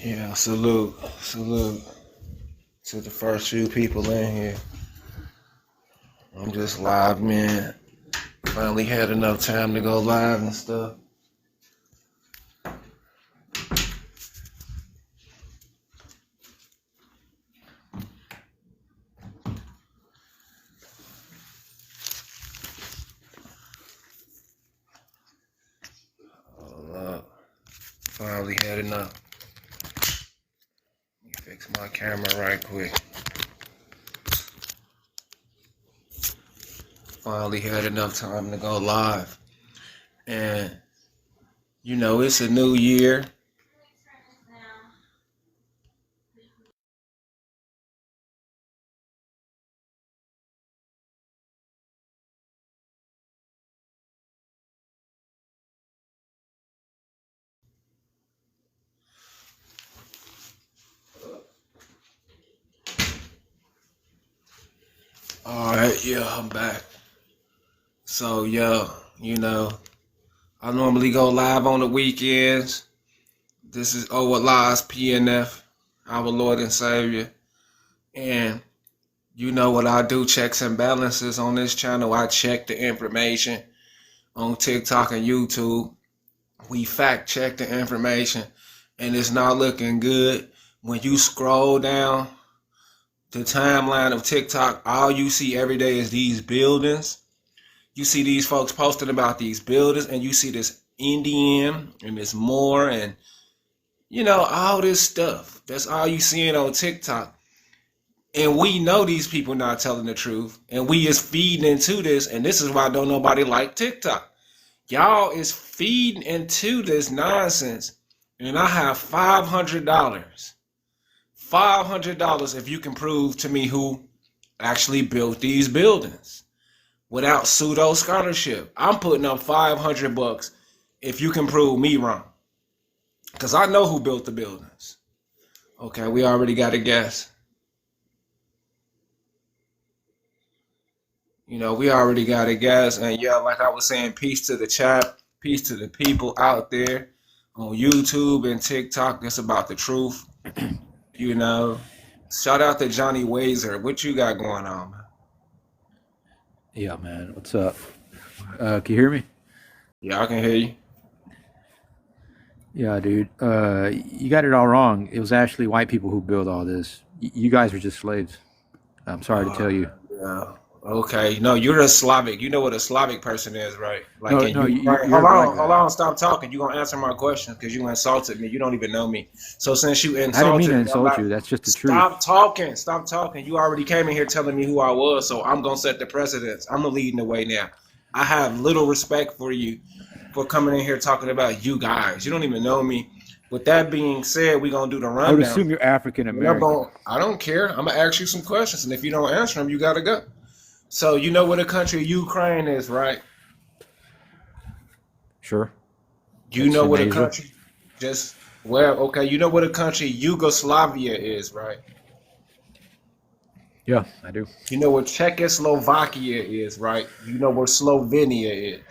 Yeah, salute, salute to the first few people in here. I'm just live, man. Finally had enough time to go live and stuff. Hold up. Finally had enough. Let me fix my camera right quick. Finally had enough time to go live. And, you know, it's a new year. All right, yeah, I'm back. So, yeah, you know, I normally go live on the weekends. This is What Lies PNF, our Lord and Savior. And you know what I do, checks and balances on this channel. I check the information on TikTok and YouTube. We fact check the information, and it's not looking good. When you scroll down the timeline of TikTok, all you see every day is these buildings. You see these folks posting about these buildings, and you see this Indian and this Moor and, you know, all this stuff. That's all you seeing on TikTok. And we know these people not telling the truth. And we is feeding into this. And this is why don't nobody like TikTok. Y'all is feeding into this nonsense. And I have $500. $500 if you can prove to me who actually built these buildings without pseudo scholarship. I'm putting up $500 if you can prove me wrong. Because I know who built the buildings. Okay, we already got a guess. You know, we already got a guess. And yeah, like I was saying, peace to the chat. Peace to the people out there on YouTube and TikTok. That's about the truth. You know, shout out to Johnny Wazer. What you got going on, man? Yeah, man. What's up? Can you hear me? Yeah, I can hear you. Yeah, dude. You got it all wrong. It was actually white people who built all this. You guys were just slaves. I'm sorry to tell you. Yeah. Okay. No, you're a Slavic. You know what a Slavic person is, right? Like, No, you're hold a black on, guy. hold on, stop talking. You're gonna answer my question because you insulted me. You don't even know me. So since you I didn't mean insulted to me, I'm insult like, you. That's just the truth. stop talking. Stop talking. You already came in here telling me who I was, so I'm gonna set the precedence. I'm leading the way now. I have little respect for you for coming in here talking about you guys. You don't even know me. With that being said, we're gonna do the I would rundown. assume you're African American. I don't care. I'm gonna ask you some questions, and if you don't answer them, you gotta go. So you know what the country Ukraine is, right? Sure. You That's know in what a Asia. country okay, you know what a country Yugoslavia is, right? Yeah, I do. You know what Czechoslovakia is, right? You know where Slovenia is.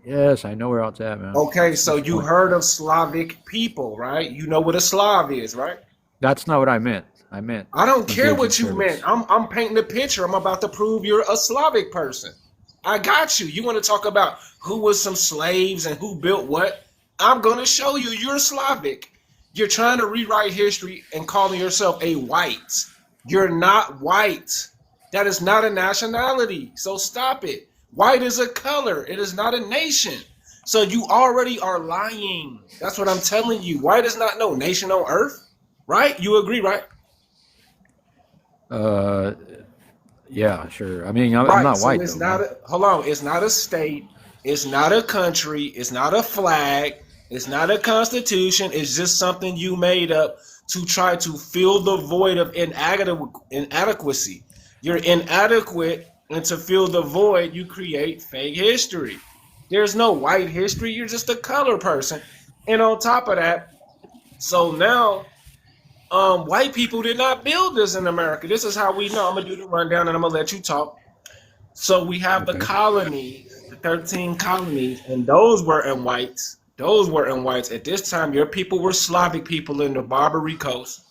Yes, I know where it's at, man. Okay, so What's the you point? heard of Slavic people, right? You know what a Slav is, right? That's not what I meant. I meant I don't care engage in what you meant. service. I'm painting a picture. I'm about to prove you're a Slavic person. I got you. You want to talk about who was some slaves and who built what? I'm going to show you you're Slavic. You're trying to rewrite history and calling yourself a white. You're not white. That is not a nationality. So stop it. White is a color. It is not a nation. So you already are lying. That's what I'm telling you. White is not no nation on earth. Right? You agree, right? Uh, yeah, sure. I mean, I'm Right. not So white it's though, not man. hold on, it's not a state, it's not a country, it's not a flag, it's not a constitution, it's just something you made up to try to fill the void of inadequacy. You're inadequate, and to fill the void, you create fake history. There's no white history, you're just a color person. And on top of that, so now white people did not build this in America. This is how we know. I'm gonna do the rundown and I'm gonna let you talk. So we have the Okay. colonies, the 13 colonies, and those were in whites. Those weren't whites. At this time, your people were Slavic people in the Barbary Coast.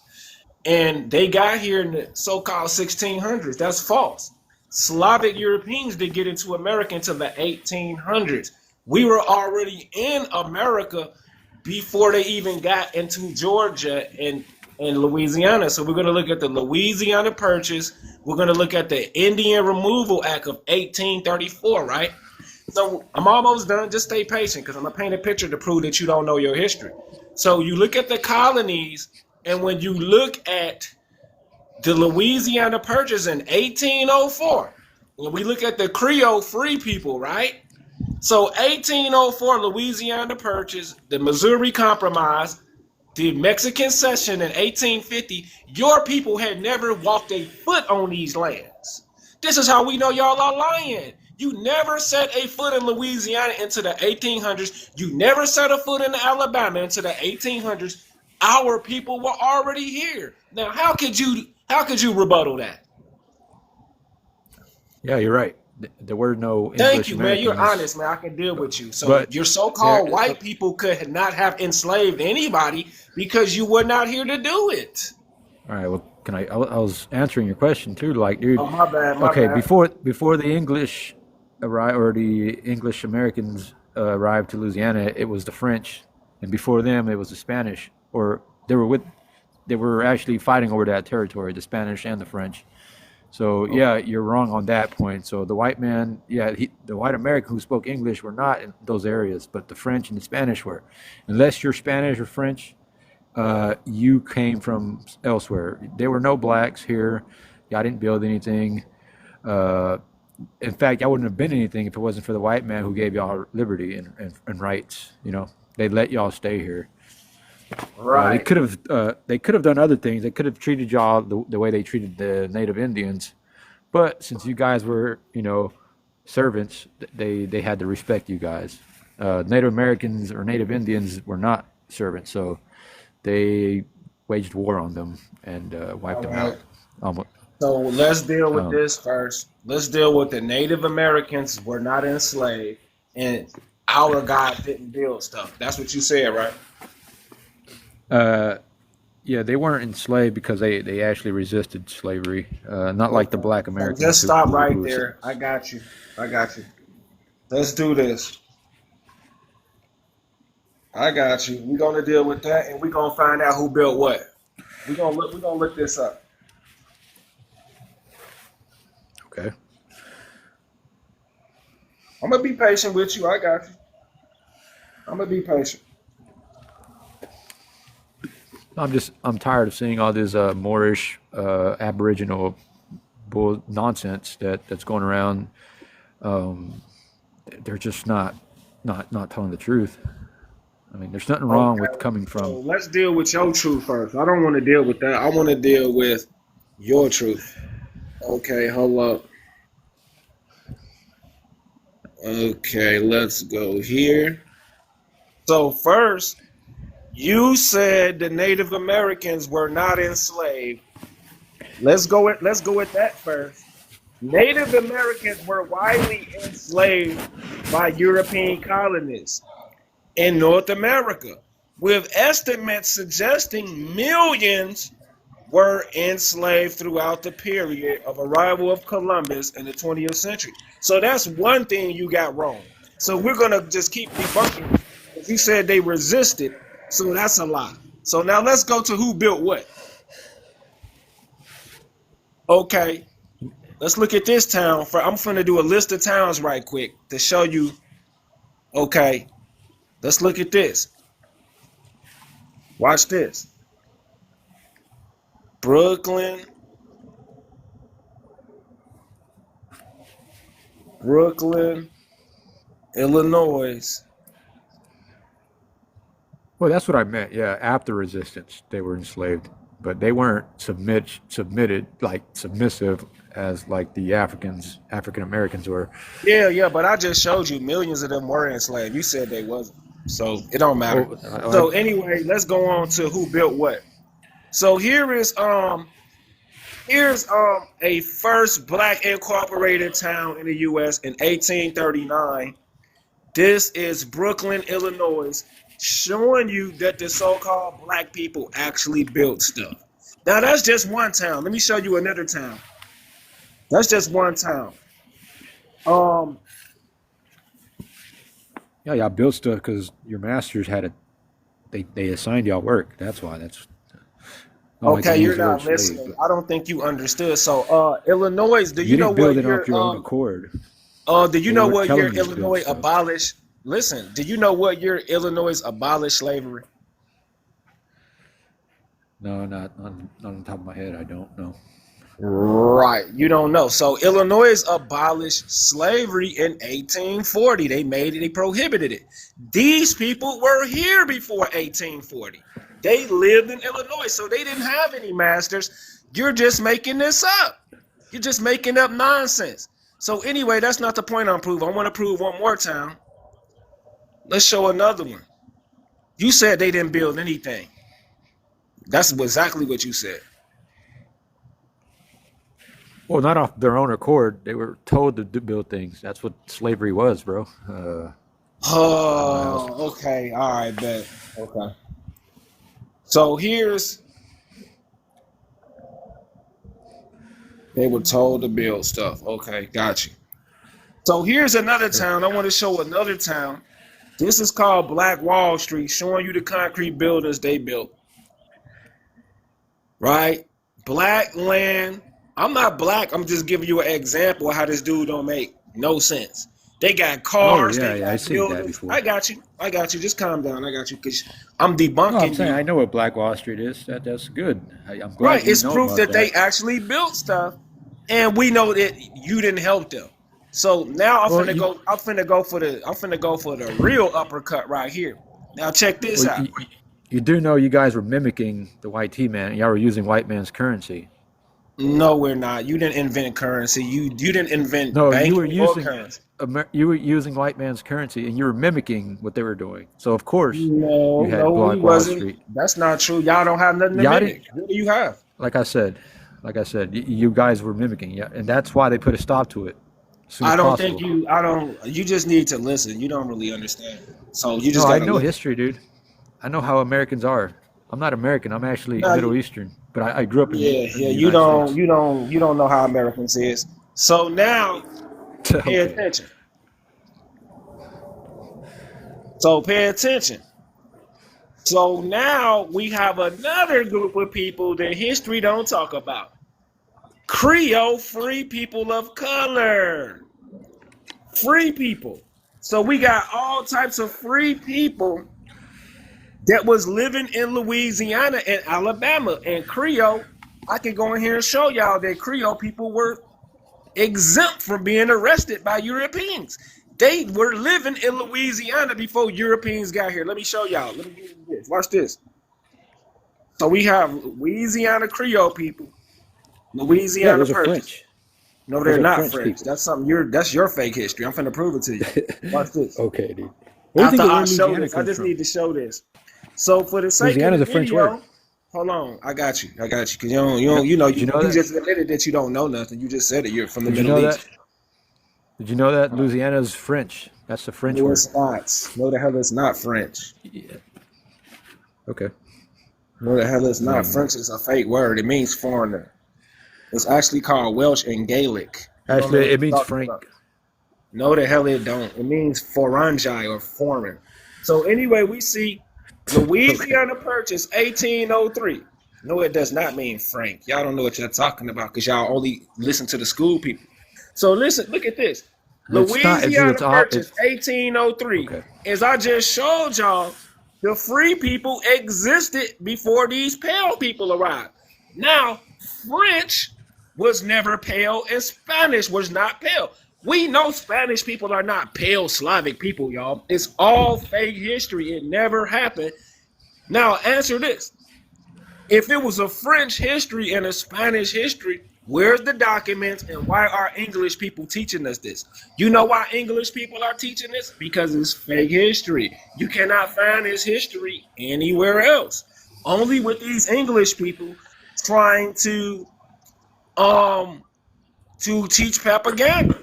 And they got here in the so-called 1600s. That's false. Slavic Europeans didn't get into America until the 1800s. We were already in America before they even got into Georgia and Louisiana. So we're going to look at the Louisiana Purchase. We're going to look at the Indian Removal Act of 1834, right? So I'm almost done. Just stay patient because I'm going to paint a picture to prove that you don't know your history. So you look at the colonies, and when you look at the Louisiana Purchase in 1804, when we look at the Creole free people, right? So 1804 Louisiana Purchase, the Missouri Compromise, the Mexican Cession in 1850, your people had never walked a foot on these lands. This is how we know y'all are lying. You never set a foot in Louisiana into the 1800s. You never set a foot in Alabama into the 1800s. Our people were already here. Now, how could you rebuttal that? Yeah, you're right. There were no Thank English you, man. You're Americans, honest, man. I can deal with you. So but your there. so-called white people could not have enslaved anybody because you were not here to do it. All right. Well, can I was answering your question too. Like, dude. Oh, my bad, my Okay, bad. before the English arrived or the English Americans arrived to Louisiana, it was the French, and before them it was the Spanish. Or they were actually fighting over that territory, the Spanish and the French. So yeah, you're wrong on that point. So the white man, yeah, the white American who spoke English were not in those areas, but the French and the Spanish were. Unless you're Spanish or French, you came from elsewhere. There were no blacks here. Y'all didn't build anything. Uh, in fact, y'all wouldn't have been anything if it wasn't for the white man who gave y'all liberty and rights. You know, they let y'all stay here. Right. They could have done other things. They could have treated y'all the way they treated the native Indians. But since you guys were, servants, they had to respect you guys. Native Americans or Native Indians were not servants, so they waged war on them and wiped All them right. out. Um, So let's deal with um, this first. Let's deal with the Native Americans were not enslaved and our God didn't build stuff. That's what you said, right? uh, yeah, they weren't enslaved because they actually resisted slavery, not like the Okay. black So Americans just stop right who there. I got you. I got you. Let's do this. I got you. We're gonna deal with that and we're gonna find out who built what. We're gonna look this up. okay. I'm gonna be patient with you. I got you. I'm gonna be patient. I'm tired of seeing all this Moorish Aboriginal bull nonsense that's going around. Um, they're just not telling the truth. I mean, there's nothing wrong with Okay. coming So from. let's deal with your truth first. I don't want to deal with that. I want to deal with your truth. Okay, hold up. Okay, let's go here. So first, you said the Native Americans were not enslaved. Let's go with that first. Native Americans were widely enslaved by European colonists in North America, with estimates suggesting millions were enslaved throughout the period of arrival of Columbus in the 20th century. So that's one thing you got wrong. So we're going to just keep debunking it. You said they resisted, so that's a lie. So now let's go to who built what. Okay, let's look at this town. I'm going to do a list of towns right quick to show you. Okay, let's look at this. Watch this. Brooklyn, Brooklyn, Illinois. Well, that's what I meant. Yeah, after resistance, they were enslaved, but they weren't submitted like submissive as like the African Americans were. Yeah, yeah, but I just showed you millions of them were enslaved. You said they wasn't. So it don't matter. Oh, So anyway, let's go on to who built what. So here's a first black incorporated town in the US in 1839. This is Brooklyn, Illinois, showing you that the so-called black people actually built stuff. Now that's just one town. Let me show you another town. That's just one town. Um, Yeah, y'all built stuff because your masters had a they assigned y'all work. That's why. That's I don't like to okay, you're use the word not slave, listening. but I don't think you understood. So, Illinois, do you you know didn't build what it off year? your own accord. Do you They know were what year telling you to build Illinois stuff. abolished? Listen, do you know what year Illinois abolished slavery? No, not on the top of my head. I don't know. Right, you don't know. So Illinois abolished slavery in 1840. They made it, they prohibited it. These people were here before 1840. They lived in Illinois, so they didn't have any masters. You're just making this up. You're just making up nonsense. So anyway, that's not the point I'm proving. I want to prove one more time. Let's show another one. You said they didn't build anything. That's exactly what you said. Well, not off their own accord. They were told to build things. That's what slavery was, bro. I don't know how else. Oh, okay. All right, bet. Okay. So here's they were told to build stuff. Okay, got you. So here's another town. I want to show another town. This is called Black Wall Street, showing you the concrete buildings they built. Right? Black land. I'm not black. I'm just giving you an example of how this dude don't make no sense. They got Oh cars. yeah, They yeah. I got seen that buildings. before. I got you. I got you. Just calm down. I got you because I'm No, I'm debunking saying I you. know what Black Wall Street is. That's good. I'm glad Right. you It's know proof about that they that. actually built stuff, and we know that you didn't help them. So now I'm Well, finna you go. I'm finna go for the real uppercut right here. Now check this well out. you do know you guys were mimicking the white tea man. Y'all were using white man's currency. No, we're not. You didn't invent currency. You didn't invent No, you were banking or using currency. You were using white man's currency, and you were mimicking what they were doing. So of course No, you had no, we Black Wall wasn't. Street. That's not true. Y'all don't have nothing to Y'all didn't. mimic. What do you have? Like I said, you guys were mimicking. Yeah, and that's why they put a stop to it as soon as I don't think possible. you. I don't. You just need to listen. You don't really understand. So you No, just I gotta know listen. history, dude. I know how Americans are. I'm not American. I'm actually No, Middle Eastern, but I grew up yeah, in yeah. the You United don't. States. You don't. You don't know how Americans is. So now, pay Okay. attention. So pay attention. So now we have another group of people that history don't talk about. Creole free people of color. Free people. So we got all types of free people that was living in Louisiana and Alabama. And Creole, I can go in here and show y'all that Creole people were exempt from being arrested by Europeans. They were living in Louisiana before Europeans got here. Let me show y'all. Let me give you this. Watch this. So we have Louisiana Creole people, Yeah, Louisiana those are Purchase. French. No, Those they're are not French French. people. That's your fake history. I'm finna prove it to you. Watch this. Okay, dude. Where do you After think the I word show Louisiana this, I comes just from? need to show this. So for the sake of Louisiana the is a French word. video, hold on, I got you, because Did you know you that? just admitted that you don't know nothing. You just said it. You're from the Did you Middle know that? East. Did you know that Louisiana is French? That's the French No, word. it's not. No, the hell it's not French. Yeah. Okay. No, the hell it's not. Um, French is a fake word. It means foreigner. It's actually called Welsh and Gaelic. You don't know Actually, what it you're means talking Frank. about. No, the hell it don't. It means forangi or foreign. So anyway, we see Okay. Louisiana Purchase 1803. No, it does not mean Frank. Y'all don't know what you're talking about because y'all only listen to the school people. So listen, look at this. It's not. Louisiana Purchase It's 1803. okay. As I just showed y'all, the free people existed before these pale people arrived. Now, French was never pale and Spanish was not pale. We know Spanish people are not pale Slavic people, y'all. It's all fake history. It never happened. Now, answer this. If it was a French history and a Spanish history, where's the documents and why are English people teaching us this? You know why English people are teaching this? Because it's fake history. You cannot find this history anywhere else. Only with these English people trying um to teach propaganda.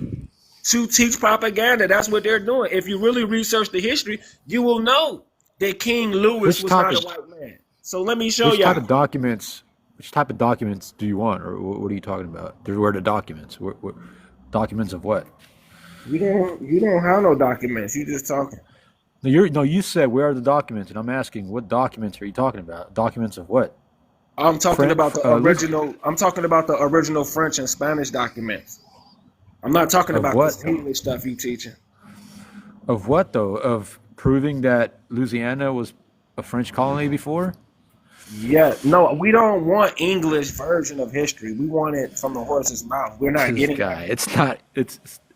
to teach propaganda. That's what they're doing. If you really research the history, you will know that King Louis Which was type not of a white man. So let me show which type y'all. of documents? Which type of documents do you want, or what are you talking about? There were the documents. What documents of what? You don't have no documents. You just talking. No, you said where are the documents, and I'm asking what documents are you talking about? Documents of what? I'm talking about the List original. I'm talking about the original French and Spanish documents. I'm not talking of about what? this English stuff you teaching. Of what though? Of proving that Louisiana was a French colony before? Yeah, no, we don't want English version of history. We want it from the horse's mouth. We're not This getting guy. that.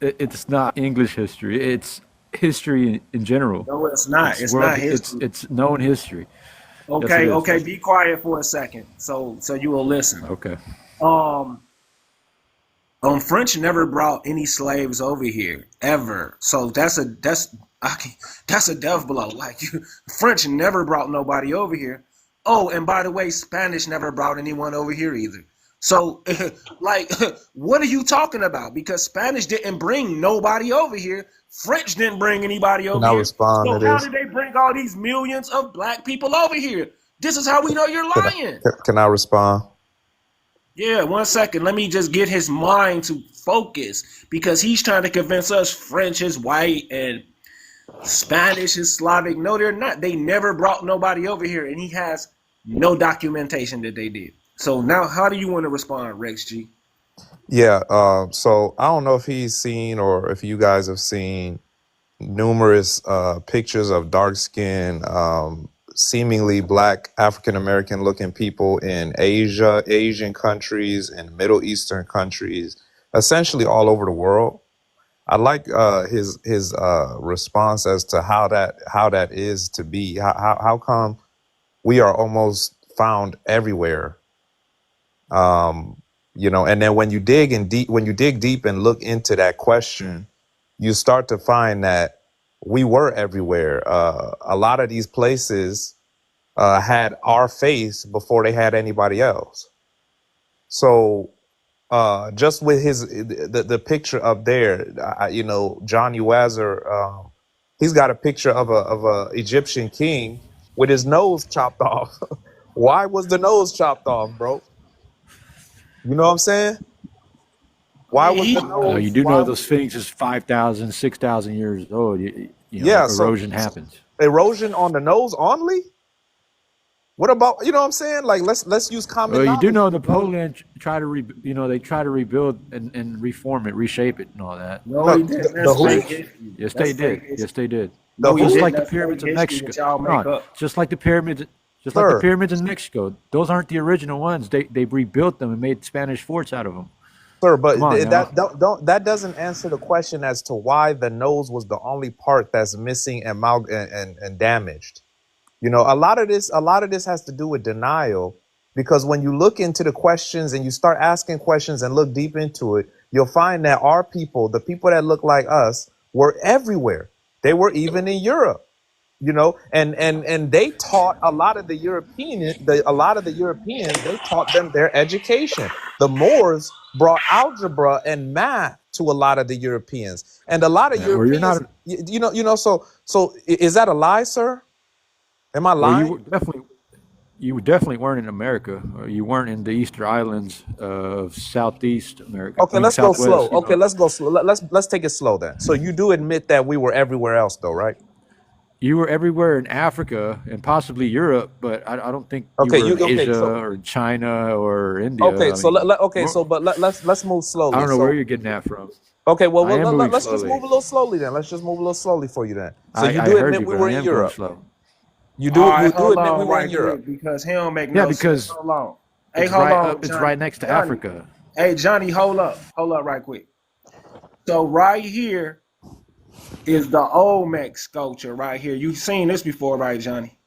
It's not English history. It's history in general. No, it's not. It's It's not world. history. It's known history. Yes, it Okay, is. okay, be quiet for a second, so you will listen. Okay. Um, French never brought any slaves over here ever. So that's a death blow. Like French never brought nobody over here. Oh, and by the way, Spanish never brought anyone over here either. So, like, what are you talking about? Because Spanish didn't bring nobody over here. French didn't bring anybody Can over I here. respond to So how this? did they bring all these millions of black people over here? This is how we know you're Can I, lying. can I respond? Yeah, 1 second. Let me just get his mind to focus because he's trying to convince us French is white and Spanish is Slavic. No, they're not. They never brought nobody over here, and he has no documentation that they did. So now, how do you want to respond, Rex G? Yeah. So I don't know if he's seen or if you guys have seen numerous pictures of dark skinned, seemingly black African American looking people in Asia, Asian countries, and Middle Eastern countries, essentially all over the world. I like his response as to how that is to be. How come we are almost found everywhere? And then when you dig deep and look into that question, you start to find that we were everywhere. A lot of these places had our face before they had anybody else. So just with the picture up there, Johnny Wazzer, he's got a picture of a Egyptian king with his nose chopped off. Why was the nose chopped off, bro? You know what I'm saying? I Why mean, was the he's right. You nose? do know Why? those Sphinx is 5,000, 6,000 years old. Yeah. So Erosion happens. erosion on the nose only. What about, you know what I'm saying? Like let's use common Well, you do knowledge. know Bro. Napoleon they try to rebuild and reform it, reshape it, and all that. No, No, he the, didn't. the That's who? fake French. history. Yes, That's they fake did. history. Yes, they did. The No, he Just who? didn't. like the That's fake pyramids of history Mexico. that y'all make No, up. just like the pyramids. Just like the Sir, pyramids in Mexico. Those aren't the original ones. They rebuilt them and made Spanish forts out of them. sir, Come but on that now. don't that doesn't answer the question as to why the nose was the only part that's missing and damaged. A lot of this has to do with denial, because when you look into the questions and you start asking questions and look deep into it, you'll find that our people, the people that look like us, were everywhere. They were even in Europe. And they taught a lot of the Europeans, they taught them their education. The Moors brought algebra and math to a lot of the Europeans, and a lot of Yeah, well, you're Europeans, not. is that a lie, sir? Am I Well, lying? you definitely weren't in America. Or you weren't in the Eastern Islands of Southeast America. I Okay, mean let's go slow. Southwest. Okay, let's go slow. Let's take it slow then. So you do admit that we were everywhere else, though, right? You were everywhere in Africa and possibly Europe, but I don't think you Okay, were you in okay? Asia So or China or India. okay, I so mean, okay, so but let's move I slowly. don't know where So you're getting that from. okay, well, I am moving let's just move slowly. a little slowly then. Let's just move a little slowly for you then. So you I do heard admit you, we but were I in am going Europe. slow. All You right, do hold admit we on were in right Europe. quick because he don't make Yeah, no sense. because Hold on. Hey, hold on, it's Johnny. right next to Johnny. Africa. Hey, Johnny, hold up. Hold up right quick. So right here is the Olmec sculpture right here. You've seen this before, right, Johnny?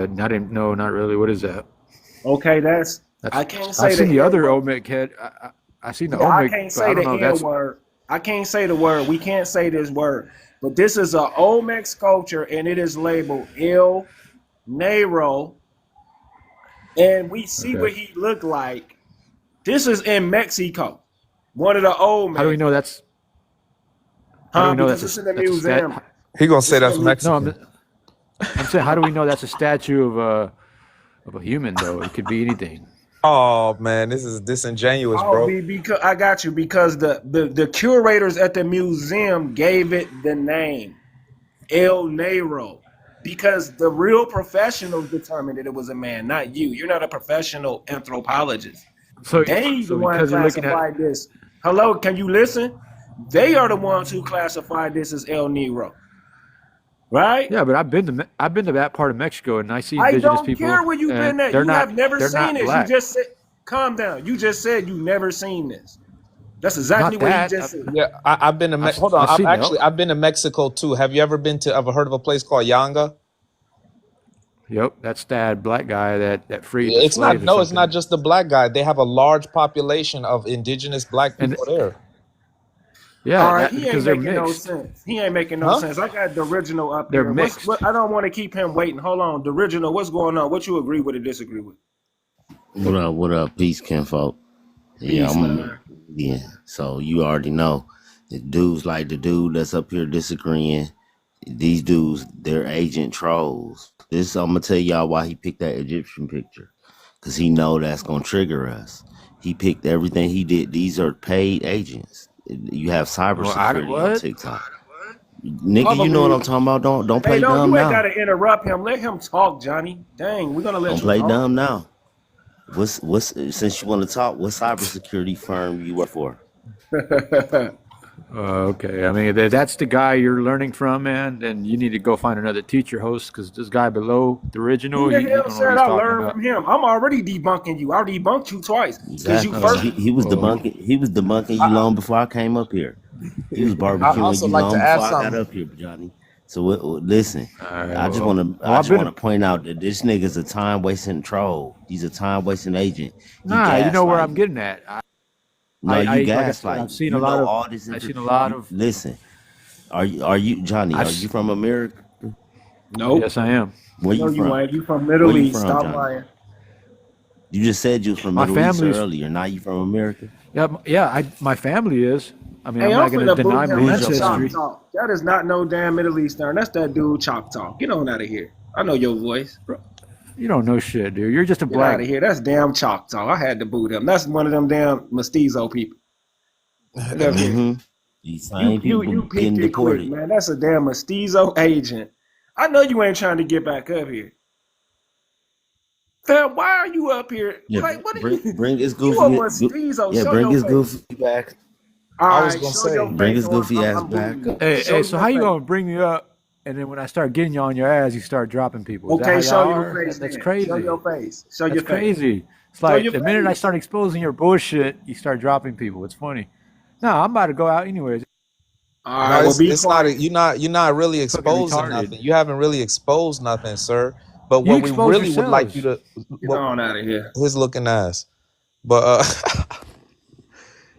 Not in, no, not really. What is that? Okay, that's That's I can't I've say the seen the N other word. Olmec head. I seen the Yeah, I Olmec, can't but I say don't the know. N That's word. I can't say the word. We can't say this word. But this is a Olmec sculpture and it is labeled El Nero. And we see okay. what he looked like. This is in Mexico. One of the old men. How do we know that's? How do we know Because that's it's in the that's a museum. stat? He gonna say that's No, Mexican. I'm saying, how do we know that's a statue of a human though? It could be anything. Oh man, this is disingenuous, bro. Because I got you. Because the curators at the museum gave it the name El Negro. Because the real professionals determined that it was a man, not you. You're not a professional anthropologist. So They the one because you're looking at classified this. Hello, can you listen? They are the ones who classified this as El Negro. Right? yeah, but I've been to that part of Mexico and I see I indigenous don't people. care where you've been at. They're You not, have never they're seen not this. black. You just said, calm down. You just said you never seen this. That's exactly Not what that. he just said. Yeah, I've been to hold on. I've been to Mexico too. Have you ever been to? Ever heard of a place called Yanga? Yep, that's that black guy that freed the It's not. slaves. No, it's not just the black guy. They have a large population of indigenous black And people there. yeah, All right, he because ain't they're making no mixed. sense. He ain't making no Huh? sense. I got the original up They're here. mixed. I don't want to keep him waiting. Hold on. The original, what's going on? What you agree with or disagree with? What up? What up? Peace, kinfolk. Yeah, Peace, I'm a man. Indian, so you already know. The dudes like the dude that's up here disagreeing. These dudes, they're agent trolls. This I'm gonna tell y'all why he picked that Egyptian picture, cause he know that's gonna trigger us. He picked everything he did. These are paid agents. You have Well, cybersecurity on what? TikTok, nigga. You know what I'm talking about. Don't Hey, play dumb you ain't now. got to interrupt him. Let him talk, Johnny. Dang, we're going to let Don't you play talk. dumb now. What's since you want to talk? What cybersecurity firm you work for? Okay, I mean that's the guy you're learning from, man. Then you need to go find another teacher host because this guy below the original, Who the he hell don't know what said he's I talking learned about. from him? I'm already debunking you. I debunked you twice. Because you Exactly. first. He was debunking. He was debunking you long before I came up here. He was I barbecuing also you like to long add before I got something. up here, Johnny. So listen, All right, I just well, want to. well, I I've just been want to point out that this nigga's a time wasting troll. He's a time wasting agent. He nah. You know where gaslight I'm you. getting at. No, you Like I said, gaslight. I've seen You a lot know of. all this. I've seen a lot of. Listen, are you Johnny? I've, Are you from America? Nope. yes, I am. Where No, you you from? ain't. You from Where Middle you East. from, Stop Johnny? lying. You just said you was from My Middle East family's. earlier. Now you from America? Yeah. My family is. I mean, Hey, I'm I'm not going to finna boot deny him. my Who's That's your Chalk ancestry. family? Talk. That is not no damn Middle Eastern. That's that dude Chalk Talk. Get on out of here. I know your voice. You don't know shit, dude. You're just a Get out black. of here. That's damn Chalk Talk. I had to boot him. That's one of them damn mestizo people. Get up here. Mm-hmm. These same people You getting peeped it quick, deported. man. That's a damn mestizo agent. I know you ain't trying to get back up here. Fam, why are you up here? Yeah, Like, what are bring his you a goofy. mestizo. Yeah, Show bring your his face. goofy back. All I was right, gonna show say, your Bring face his or goofy ass I'm back booting up. you. Hey, so your how you face. gonna bring me up, and then when I start getting you on your ass, you start dropping people? Is Okay, that show how y'all your are? face. That's Then. crazy. Show your face. Show That's your face. crazy. It's Show like your the minute I face. start exposing your bullshit, you start dropping people. It's funny. No, I'm about to go out anyways. All no, right, well, be it's not. quiet. You're not really It's fucking exposing retarded. nothing. You haven't really exposed nothing, sir. But You what we expose really would like you yourselves. to, Get on out of here. his looking ass. But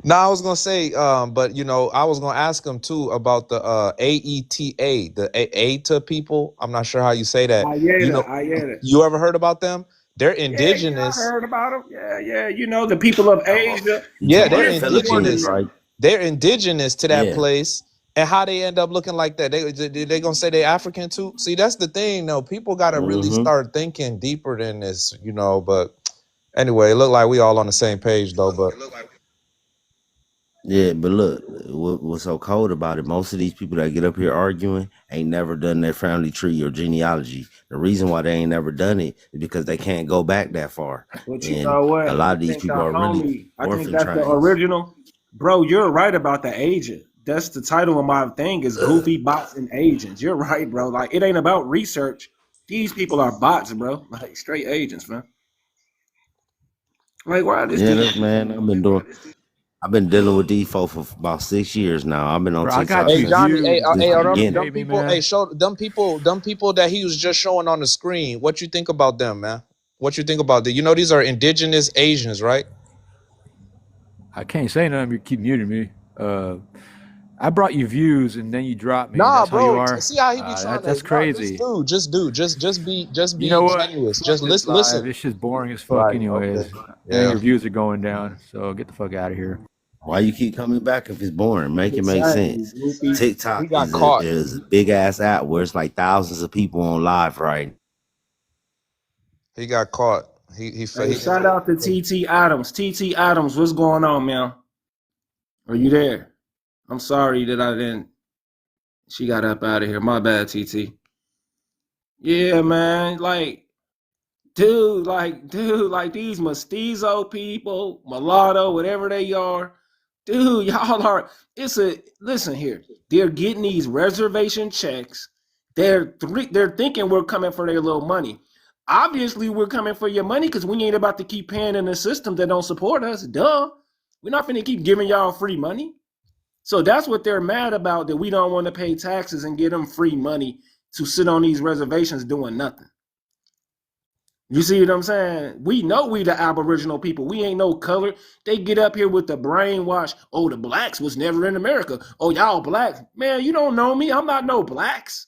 no, I was gonna say, but I was gonna ask him too about the AETA, the AETA people. I'm not sure how you say that. Ayeda. You ever heard about them? They're Yeah, I indigenous. heard about them. Yeah. You know, the people of Asia. You Yeah, talking they're about the We're more than Philippines, indigenous. them. right? They're indigenous to that Yeah. place. And how they end up looking like that? They gonna say they African too? See, that's the thing. though. People gotta really Mm-hmm. start thinking deeper than this, But anyway, it looked like we all on the same page though. But Yeah, but look, what's so cold about it? Most of these people that get up here arguing ain't never done their family tree or genealogy. The reason why they ain't never done it is because they can't go back that far. But you And know what? a lot I of these think the people are really homie, I think orphan that's the trains. original. Bro, you're right about the agent. That's the title of my thing is Goofy Bots and Agents. You're right, bro. Like, it ain't about research. These people are bots, bro. Like, straight agents, man. Like, why this Yeah, dude? that's man. I've been dealing with these folks for about 6 years now. I've been on Bro, I got TikTok hey you since Johnny, viewed. the are beginning. them Baby, people, man. show them people that he was just showing on the screen. What you think about them, man? What you think about them? These are indigenous Asians, right? I can't say nothing. You keep muting me. I brought you views, and then you dropped me. Nah, That's how you bro. are. See how he be trying to That's crazy. just be You know what? genuous. Fuck Just this listen. live. It's just boring as fuck, Right. anyways. Okay. And Yeah. your views are going down. So get the fuck out of here. Why you keep coming back if it's boring? Make it make Exactly, sense. Goofy. He TikTok got is caught. a big ass app where it's like thousands of people on live right. He got caught. Hey, shout out to TT Adams. TT Adams, what's going on, man? Are you there? I'm sorry that I didn't. She got up out of here. My bad, TT. Yeah, man. Dude, like these mestizo people, mulatto, whatever they are, dude, y'all are. Listen here. They're getting these reservation checks. They're thinking we're coming for their little money. Obviously, we're coming for your money because we ain't about to keep paying in a system that don't support us. Duh. We're not finna keep giving y'all free money. So that's what they're mad about, that we don't want to pay taxes and give them free money to sit on these reservations doing nothing. You see what I'm saying? We know we the Aboriginal people. We ain't no color. They get up here with the brainwash. Oh, the blacks was never in America. Oh, y'all blacks. Man, you don't know me. I'm not no blacks.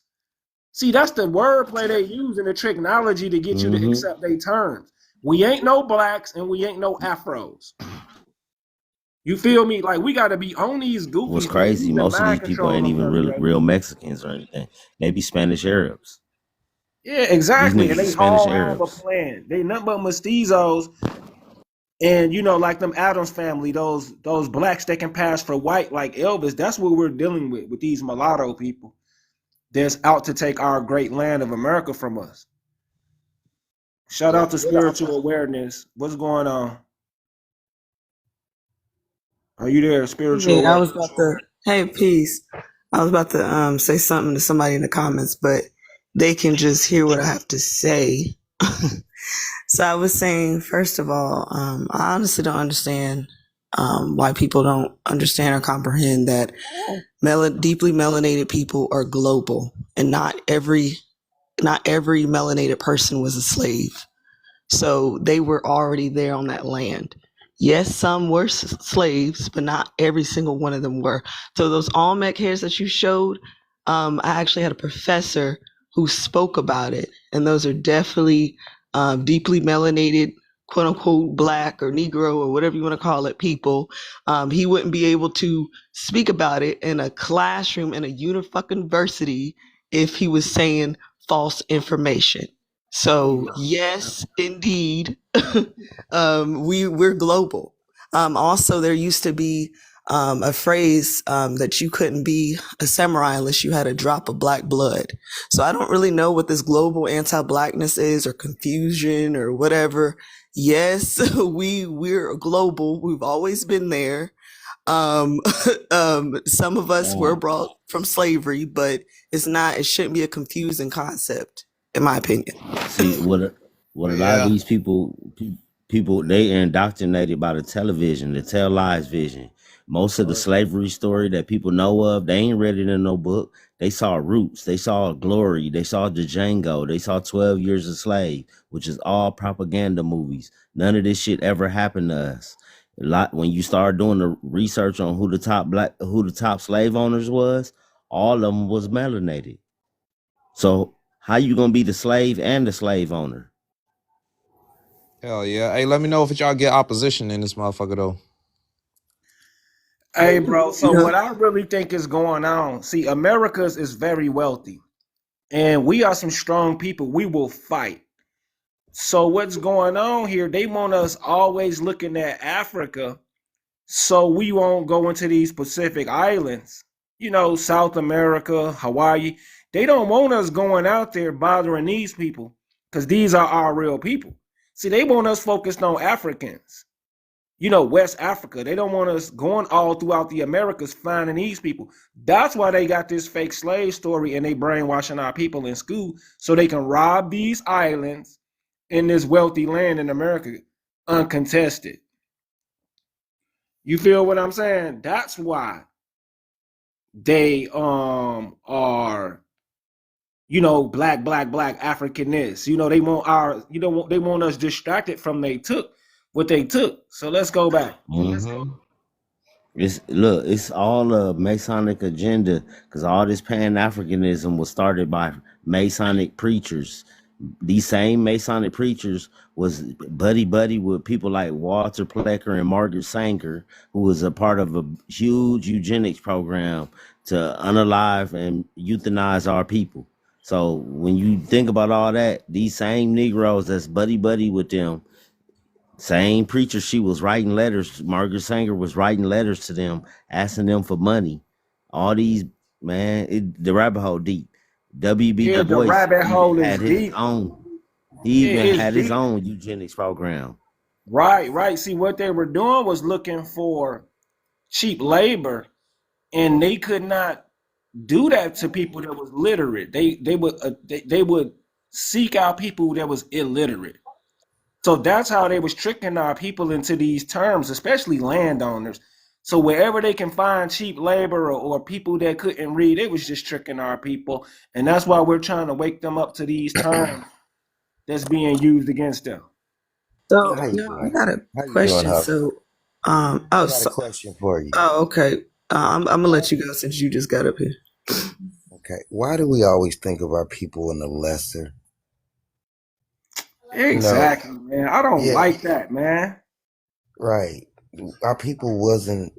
See, that's the wordplay they use in the technology to get you to accept their terms. We ain't no blacks and we ain't no afros. You feel me? Like, we got to be on these goofies. What's crazy, most of these people ain't even real Mexicans or anything. They be Spanish Arabs. Yeah, exactly. And they Spanish all have a Arabs. plan. They nothing but mestizos. And like them Adams family, those blacks that can pass for white like Elvis. That's what we're dealing with these mulatto people that's out to take our great land of America from us. Shout out to Spiritual Awareness. What's going on? Are you there, Spiritual Hey, I Awareness? was about to, hey, peace. I was about to say something to somebody in the comments, but they can just hear what I have to say. So I was saying, first of all, I honestly don't understand why people don't understand or comprehend that deeply melanated people are global, and not every melanated person was a slave. So they were already there on that land. Yes, some were slaves, but not every single one of them were. So those Olmec hairs that you showed, I actually had a professor who spoke about it, and those are definitely deeply melanated, quote unquote, black or Negro or whatever you want to call it, people. He wouldn't be able to speak about it in a classroom in a university if he was saying false information. So yes, indeed, we're global. Also, there used to be a phrase that you couldn't be a samurai unless you had a drop of black blood. So I don't really know what this global anti-blackness is, or confusion, or whatever. Yes, we're global. We've always been there. Um, some of us were brought from slavery, but it shouldn't be a confusing concept, in my opinion. See what a lot of these people they are indoctrinated by the television, the tell lies vision. Most of the slavery story that people know of, they ain't read it in no book. They saw Roots, they saw Glory, they saw Django, they saw 12 Years a Slave, which is all propaganda movies. None of this shit ever happened to us. A lot when you start doing the research on who the top slave owners was, all of them was melanated. So how you gonna be the slave and the slave owner? Hell yeah. Hey, let me know if y'all get opposition in this motherfucker though. Hey, bro. So Yeah. what I really think is going on, see, America's is very wealthy. And we are some strong people. We will fight. So what's going on here? They want us always looking at Africa so we won't go into these Pacific islands. South America, Hawaii. They don't want us going out there bothering these people because these are our real people. See, they want us focused on Africans. West Africa. They don't want us going all throughout the Americas finding these people. That's why they got this fake slave story and they brainwashing our people in school so they can rob these islands in this wealthy land in America uncontested. You feel what I'm saying? That's why they are black Africanists. They want us distracted from what they took. So let's go back. It's all a Masonic agenda because all this Pan Africanism was started by Masonic preachers These same Masonic preachers was buddy with people like Walter Plecker and Margaret Sanger, who was a part of a huge eugenics program to unalive and euthanize our people. So when you think about all that, these same Negroes that's buddy with them, same preacher, she was writing letters. Margaret Sanger was writing letters to them, asking them for money. All these, man, the rabbit hole deep. W.B. Yeah, Du the Bois rabbit even hole is had his deep. own. He It even is had his deep. own eugenics program. Right. See, what they were doing was looking for cheap labor, and they could not do that to people that was literate. They would seek out people that was illiterate. So that's how they was tricking our people into these terms, especially landowners. So wherever they can find cheap labor or people that couldn't read, it was just tricking our people. And that's why we're trying to wake them up to these terms that's being used against them. So How you no, I doing? got a How you doing, question. Huff? So I got a question for you. okay. I'm gonna let you go since you just got up here. Okay. Why do we always think of our people in the lesser? You know, Exactly, man. I don't yeah, like that, man. right. Our people wasn't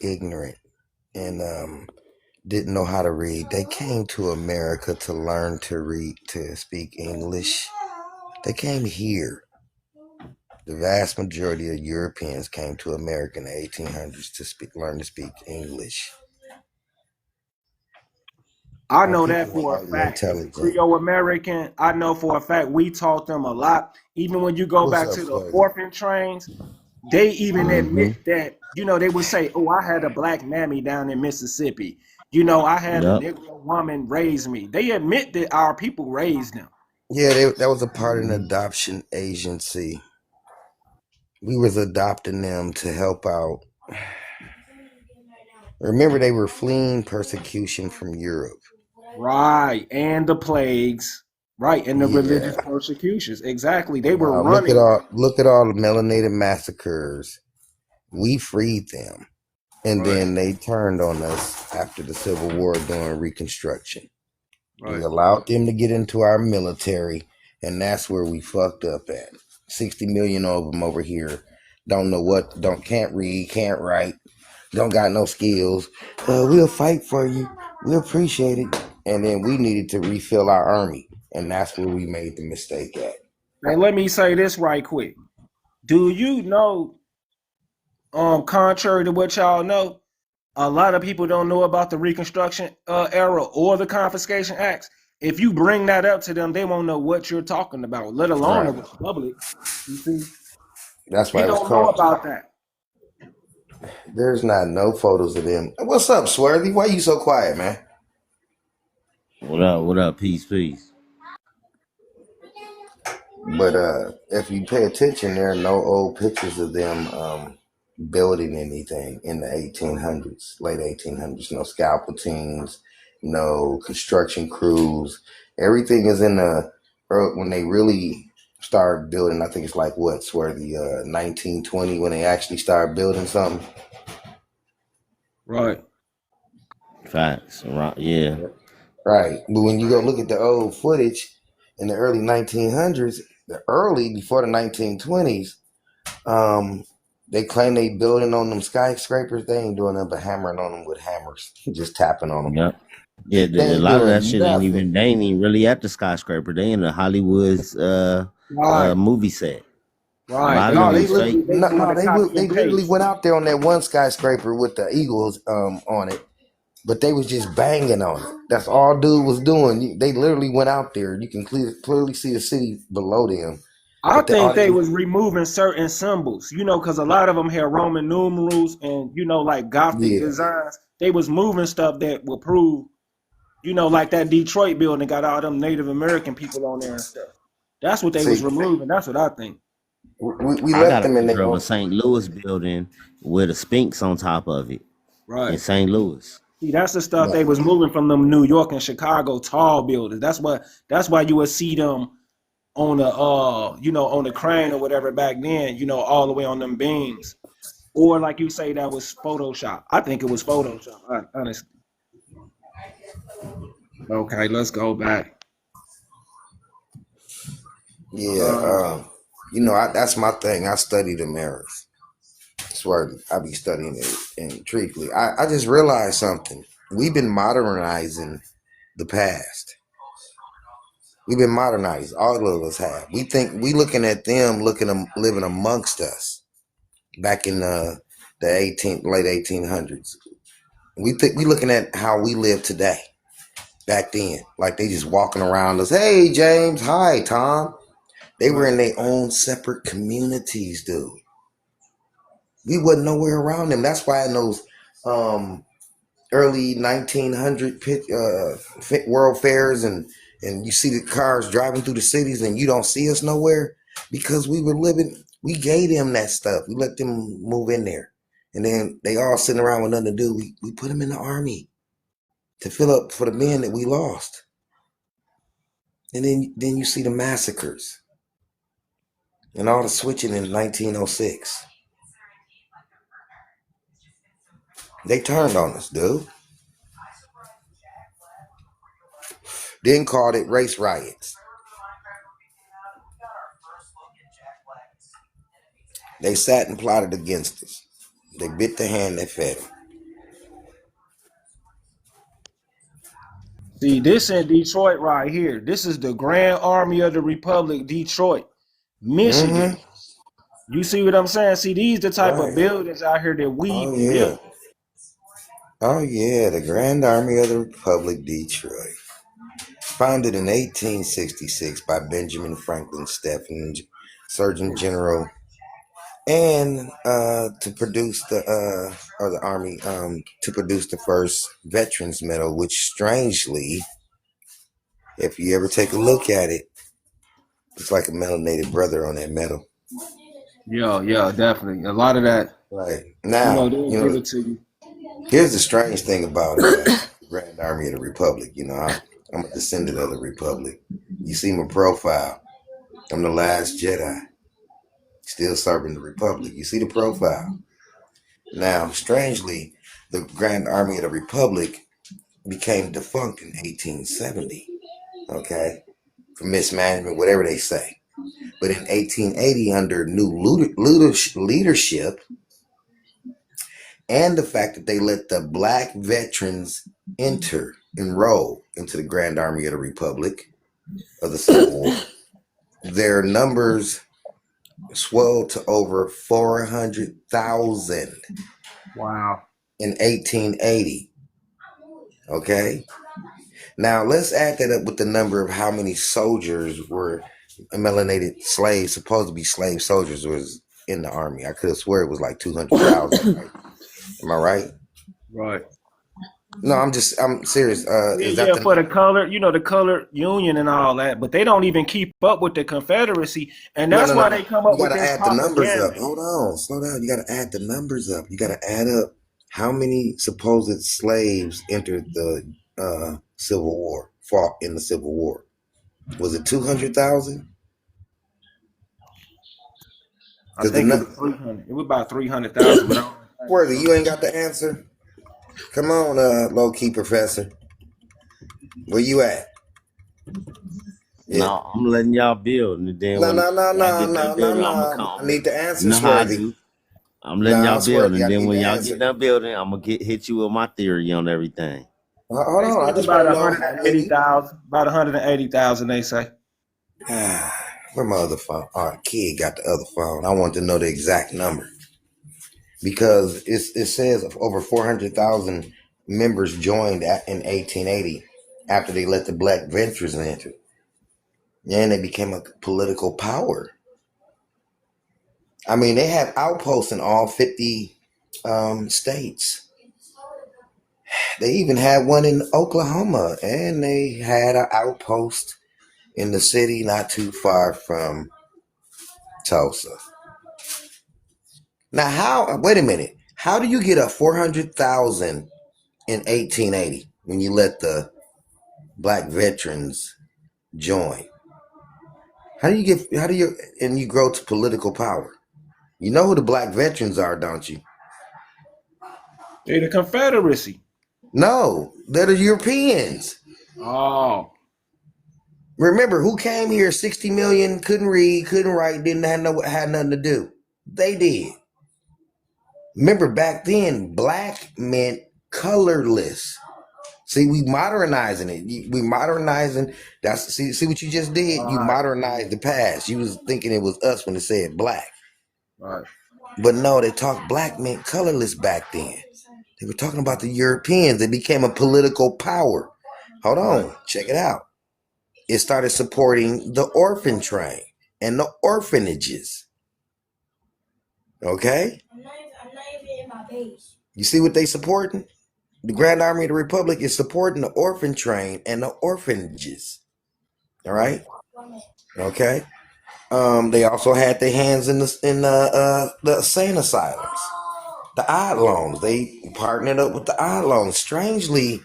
ignorant and didn't know how to read. They came to America to learn to read, to speak English. They came here. The vast majority of Europeans came to America in the 1800s to learn to speak English. I Our know that people were for a highly fact. As a intelligent. Creole American, I know for a fact we taught them a lot. Even when you go What's back up, to the Sweaty? orphan trains, they even Mm-hmm. admit that, they would say, oh, I had a black mammy down in Mississippi. I had a Yep. Negro woman raise me. They admit that our people raised them. Yeah, that was a part of an adoption agency. We was adopting them to help out. Remember, they were fleeing persecution from Europe. Right. And the plagues. Right. And the religious Yeah. persecutions. Exactly. They were Now running. look at all the melanated massacres. We freed them, and Right. then they turned on us after the Civil War during Reconstruction. We Right. allowed them to get into our military, and that's where we fucked up at. 60 million of them over here don't know what, can't read, can't write, don't got no skills. We'll fight for you. We appreciate it. And then we needed to refill our army, and that's where we made the mistake at. And let me say this right quick. Do you know, contrary to what y'all know, a lot of people don't know about the Reconstruction era or the Confiscation Acts. If you bring that up to them, they won't know what you're talking about, let alone the Right. Republic. You see, That's they why it was don't know called. about that. There's not no photos of them. What's up, Swervy? Why you so quiet, man? What up? What up? Peace. But if you pay attention, there are no old pictures of them building anything in the 1800s, late 1800s. No scalpel teams, no construction crews. Everything is in the when they really start building. I think it's like what's where the 1920 when they actually start building something. Right. Facts. Right. Yeah. Right. But when you go look at the old footage in the early 1900s, before the 1920s, they claim they building on them skyscrapers. They ain't doing nothing but hammering on them with hammers, just tapping on them. Yep. Yeah. They A ain't lot of that doing shit ain't nothing. even. They ain't even really at the skyscraper. They in the Hollywood's Right. movie set. A Right. lot of They No, them they is literally fake. they doing the copy they and literally paste. went out there on that one skyscraper with the eagles on it, but they was just banging on it. That's all dude was doing. They literally went out there. You can clearly see the city below them, I but think they was removing certain symbols, because a lot of them had Roman numerals and like Gothic yeah. designs. They was moving stuff that will prove, like that Detroit building got all them Native American people on there and stuff. That's what they was See, removing. That's what I think. we I left got a them in picture their of own. a St. Louis building with a Sphinx on top of it in Right. St. Louis. See, that's the stuff No, they was moving from them New York and Chicago tall buildings. That's why you would see them on the on the crane or whatever back then, all the way on them beams. Or like you say, that was Photoshop. I think it was Photoshop, honestly. Okay, let's go back. Yeah, that's my thing. I study the mirrors. That's where I be studying it intriguely. I just realized something. We've been modernizing the past. We've been modernized. All of us have. We think we looking at them, living amongst us back in the late 1800s. We think we looking at how we live today. Back then, like they just walking around us. Hey, James. Hi, Tom. They were Right. in their own separate communities, dude. We wasn't nowhere around them. That's why in those early 1900 world fairs and you see the cars driving through the cities and you don't see us nowhere because we gave them that stuff. We let them move in there. And then they all sitting around with nothing to do. We put them in the army to fill up for the men that we lost. And then you see the massacres and all the switching in 1906. They turned on us, dude. Then called it race riots. They sat and plotted against us. They bit the hand that fed them. See, this in Detroit right here. This is the Grand Army of the Republic, Detroit, Michigan. Mm-hmm. You see what I'm saying? See, these the type of Right. buildings out here that we Oh yeah. built. Oh yeah. The Grand Army of the Republic, Detroit. Founded in 1866 by Benjamin Franklin Stephen, Surgeon General, and to produce the Army to produce the first Veterans Medal, which strangely, if you ever take a look at it, it's like a melanated brother on that medal. Yeah, definitely. A lot of that, Right. Now, they'll give it to you. here's the strange thing about Grand Army of the Republic. I'm a descendant of the Republic. You see my profile. I'm the last Jedi, still serving the Republic. You see the profile. Now, strangely, the Grand Army of the Republic became defunct in 1870. Okay, for mismanagement, whatever they say. But in 1880, under new leadership, and the fact that they let the black veterans enroll into the Grand Army of the Republic of the Civil War, their numbers swelled to over 400,000 Wow. in 1880. Okay, now let's add that up with the number of how many soldiers were melanated slaves, supposed to be slave soldiers, was in the army. I could have swore it was like 200,000. Right? Am I right? Right. No, I'm serious. Is that Yeah, for the the color, the color union and all that, but they don't even keep up with the Confederacy, and No, that's no, no, why no. they come You up got with to this add the numbers up. propaganda. Hold on, slow down. You got to add the numbers up. You got to add up how many supposed slaves entered the Civil War, fought in the Civil War. Was it 200,000? I Because the think it was 300. It was about 300,000, but I don't think Worthy, so. you ain't got the answer. Come on, low key professor. Where you at? Yeah. No, I'm letting y'all build, and then No, when no, no, y'all no, get done no, no, building, I'm gonna no. I come. need the You know answers, how I Worthy. do. I'm letting y'all No, build, Swervy, and I then need when the y'all answer. get done building, I'm gonna hit you with my theory on everything. Hold They on, say I it's just want about to know how many. 180,000. About 180,000, they say. Where my other phone? All right, kid got the other phone. I want to know the exact number because it says over 400,000 members joined in 1880 after they let the black ventures enter. And they became a political power. I mean, they have outposts in all 50 states. They even had one in Oklahoma, and they had an outpost in the city not too far from Tulsa. Now, wait a minute. How do you get a 400,000 in 1880 when you let the black veterans join? And you grow to political power? You know who the black veterans are, don't you? They the Confederacy. No, they're the Europeans. Oh. Remember, who came here? 60 million, couldn't read, couldn't write, didn't have had nothing to do. They did. Remember, back then, black meant colorless. See, we modernizing it. We modernizing. That's see what you just did. You Right, modernized the past. You was thinking it was us when it said black, right, but no, they talked black meant colorless back then. They were talking about the Europeans. They became a political power. Hold right, on, check it out. It started supporting the orphan train and the orphanages. Okay, you see what they supporting? The Grand Army of the Republic is supporting the orphan train and the orphanages. All right, right. Okay. They also had their hands in the insane asylums, the Oddlones. They partnered up with the Oddlones. Strangely,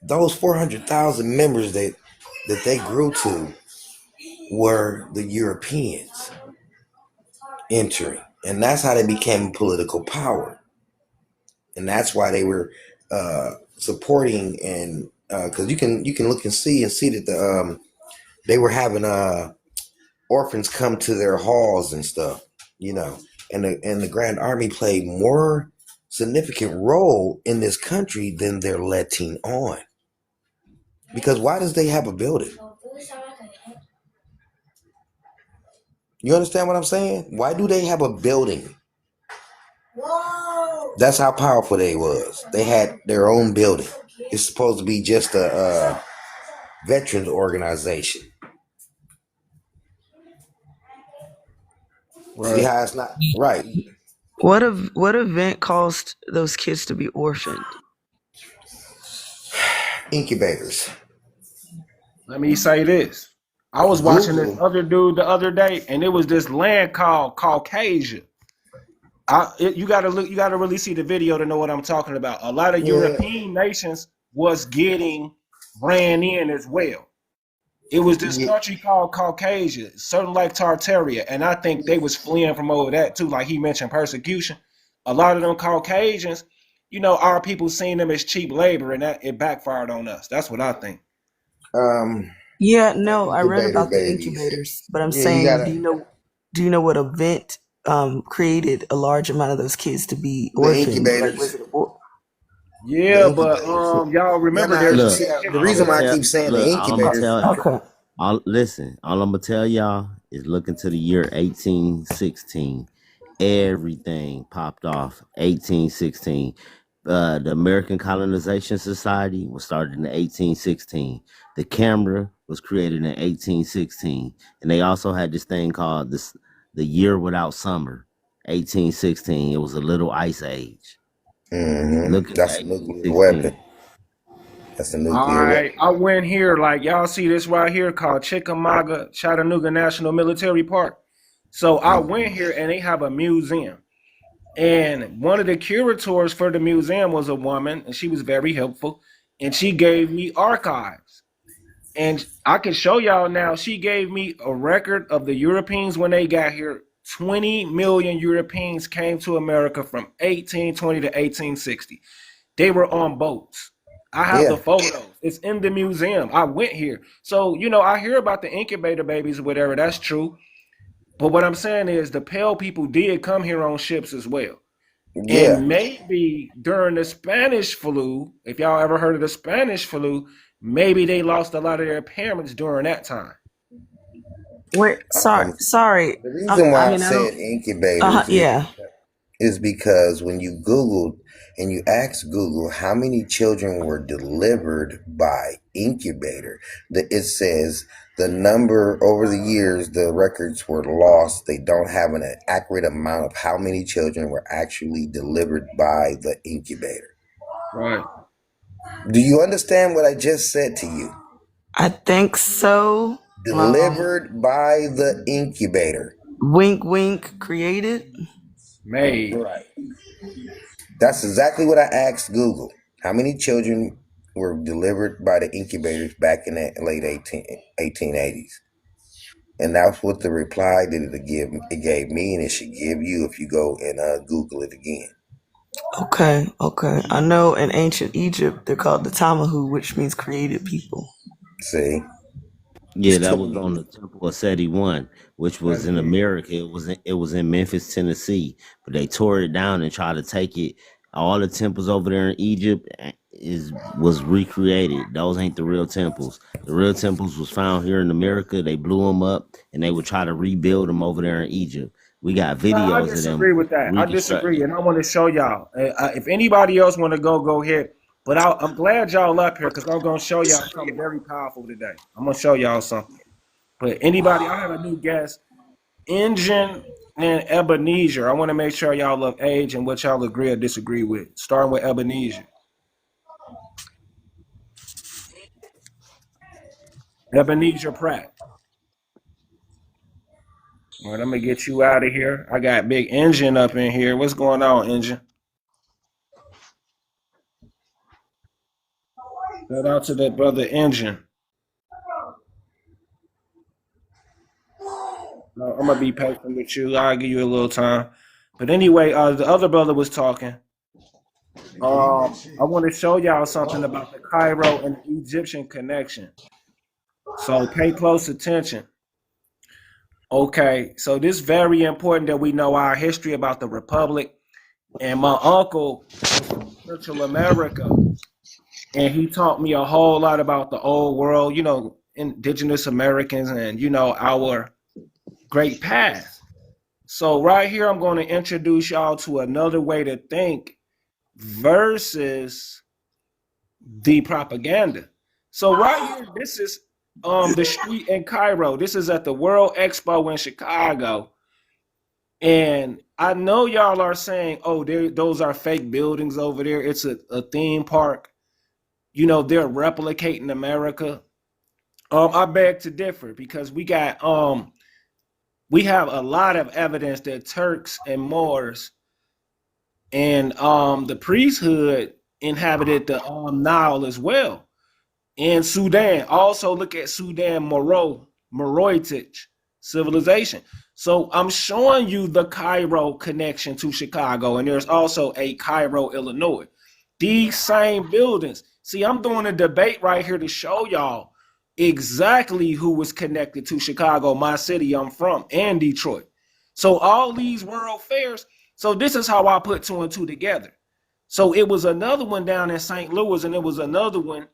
those 400,000 members that they grew to were the Europeans entering, and that's how they became political power, and that's why they were supporting and because you can look and see that they were having orphans come to their halls and stuff, you know, and the Grand Army played more significant role in this country than they're letting on. Because why does they have a building? You understand what I'm saying? Why do they have a building? That's how powerful they was. They had their own building. It's supposed to be just a veterans organization. See right. how it's not right? What event caused those kids to be orphaned? Incubators. Let me say this. I was watching this Google. other dude the other day, and it was this land called Caucasia. You gotta look. You gotta really see the video to know what I'm talking about. A lot of Yeah. European nations was getting ran in as well. It was this Yeah. country called Caucasia, something like Tartaria, and I think they was fleeing from over that too. Like he mentioned, persecution. A lot of them Caucasians, our people seen them as cheap labor, and that it backfired on us. That's what I think. Um. Yeah, no, I read Incubator about the babies. incubators, but I'm Yeah, you saying, gotta do you know what event created a large amount of those kids to be the orphaned? Like, was incubators. it a war? The Yeah, but incubators. y'all Yeah, remember nah, there's you Look, see still the all I'm reason gonna why I history. tell. keep saying the Look, incubators. Okay. all I'm gonna tell y'all is look into the year 1816. Everything popped off 1816. The American Colonization Society was started in 1816. The camera was created in 1816, and they also had this thing called the year without summer, 1816. It was a little ice age. Look into That's a nuclear weapon. 1816. That's a All nuclear right, weapon. I went here, like y'all see this right here called Chickamauga Chattanooga National Military Park. So I went here and they have a museum. And one of the curators for the museum was a woman, and she was very helpful. And she gave me archives. And I can show y'all now, she gave me a record of the Europeans when they got here. 20 million Europeans came to America from 1820 to 1860. They were on boats. I have the Yeah. photos. It's in the museum. I went here. So, I hear about the incubator babies or whatever. That's true. But what I'm saying is the pale people did come here on ships as well. Yeah. And maybe during the Spanish flu, if y'all ever heard of the Spanish flu, maybe they lost a lot of their parents during that time. Wait, sorry, Um, sorry. the reason I why I mean, I don't. said incubators Yeah. is because when you Googled and you asked Google how many children were delivered by incubator, it says the number over the years, the records were lost. They don't have an accurate amount of how many children were actually delivered by the incubator. Right. Do you understand what I just said to you? I think so. Delivered by the incubator. Wink, wink. Created. Made. Right. That's exactly what I asked Google. How many children were delivered by the incubators back in the late 1880s? And that's what the reply that it gave me, and it should give you if you go and Google it again. Okay, okay. I know in ancient Egypt they're called the Tamahu, which means created people. See, Yeah, that was on the Temple of Seti One, which was That's in deep. America. It was in Memphis, Tennessee, but they tore it down and tried to take it. All the temples over there in Egypt was recreated. Those ain't the real temples. The real temples was found here in America. They blew them up, and they would try to rebuild them over there in Egypt. We got I videos of them disagree with that. I disagree, reconstructing. and I want to show y'all. If anybody else want to go ahead. But I'm glad y'all up here because I'm gonna show y'all something very powerful today. I'm gonna show y'all something. But anybody, I have a new guest, Nndian and Ebenezer. I want to make sure y'all love age and what y'all agree or disagree with. Starting with Ebenezer. Ebenezer Pratt. All right, I'm gonna get you out of here. I got Big Engine up in here. What's going on, Engine? Shout out to that brother Engine. I'm gonna be patient with you. I'll give you a little time. But anyway, the other brother was talking. I want to show y'all something about the Cairo and the Egyptian connection. So pay close attention. Okay, so this is very important that we know our history about the Republic. And my uncle was from Central America, and he taught me a whole lot about the old world, Indigenous Americans and, our great past. So right here, I'm going to introduce y'all to another way to think versus the propaganda. So right here, this is the street in Cairo. This is at the World Expo in Chicago. And I know y'all are saying, oh, those are fake buildings over there. It's a theme park. They're replicating America. I beg to differ because we have a lot of evidence that Turks and Moors and the priesthood inhabited the Nile as well. And Sudan. Also look at Sudan Moroitic civilization. So I'm showing you the Cairo connection to Chicago, and there's also a Cairo, Illinois. These same buildings. See, I'm doing a debate right here to show y'all exactly who was connected to Chicago, my city I'm from, and Detroit. So all these world fairs. So this is how I put two and two together. So it was another one down in St. Louis, and it was another one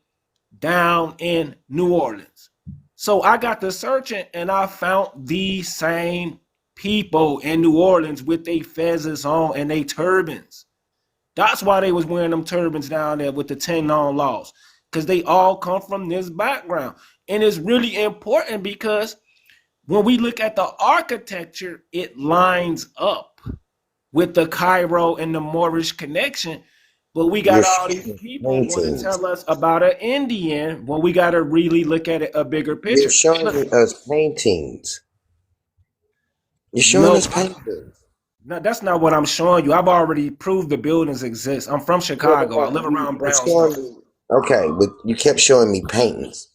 down in New Orleans. So I got to searching and I found these same people in New Orleans with their fezzes on and their turbans. That's why they was wearing them turbans down there with the 10 on laws, because they all come from this background. And it's really important because when we look at the architecture, it lines up with the Cairo and the Moorish connection. But we you're got all these showing people want to paintings. tell us about an Indian when we got to really look at it a bigger You're picture. showing Look, us paintings. You're showing no, us paintings. no, that's not what I'm showing you. I've already proved the buildings exist. I'm from No, Chicago. I no, live you around were showing Brownstone. me. Okay, but you kept showing me paintings.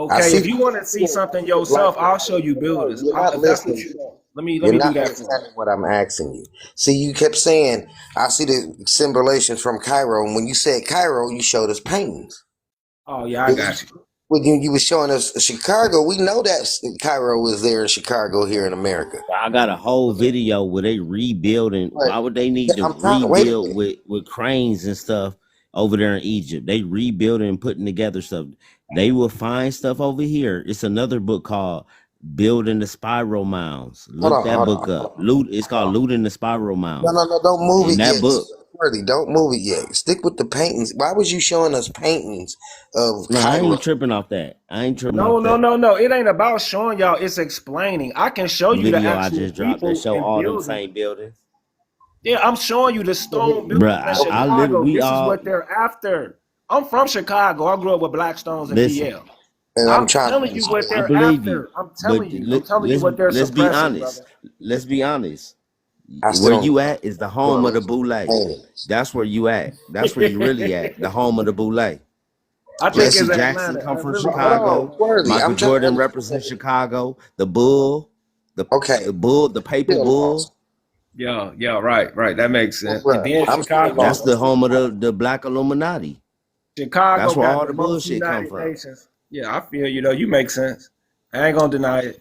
I Okay, see. if you want to see something Like, yourself, I'll show you no, buildings. you're not If that's what listening. you want, let You're me do not that for you. understanding what I'm asking you. See, you kept saying, I see the symbolations from Cairo. And when you said Cairo, you showed us paintings. Oh yeah, I But got you. when you were showing us Chicago, we know that Cairo was there in Chicago here in America. I got a whole video where they rebuilding. But Why would they need to I'm trying to wait a rebuild minute. with cranes and stuff over there in Egypt? They rebuilding and putting together stuff. They will find stuff over here. It's another book called Building the Spiral Mounds. Hold Look on, that hold book on, up. hold on. Loot. It's Hold called on. Looting the Spiral No, no, Mounds. no, don't move In it that yet. book, Worthy, don't move it yet. Stick with the paintings. Why was you showing us paintings of no, I Cairo? ain't tripping off that. I ain't tripping No, off no, that. no, no. It ain't about showing y'all. It's explaining. I can show you the Video I actual just dropped that people show and all them buildings. same buildings. Yeah, I'm showing you the stone Bruh, buildings in I Okay, literally, Chicago. we This is all, what they're after. I'm from Chicago. I grew up with Blackstones and listen. PL. and I'm I'm trying to telling you what I understand. they're believe you, after. I'm but telling you. I'm telling you let's what they're let's be suppressing, honest. brother. Let's be honest. I still Where don't you know at is the what home of you're the showing boule. paintings. That's where you at. That's where you really at. The home of the boule. I think Let's it's Jesse see. Jackson Atlanta. come from Hold Chicago. on, Worthy. Michael I'm trying to Jordan understand. represents Chicago. The Bull, Okay, the Bull, the Paper still Bull. lost. Yeah, yeah, right, right. That makes Well, sense. And bruh, then I'm still That's lost. Chicago. the home of the Black Illuminati. Chicago That's where got all the the most bullshit come United from. Nations. Yeah, I feel you though. You make sense. I ain't gonna deny it.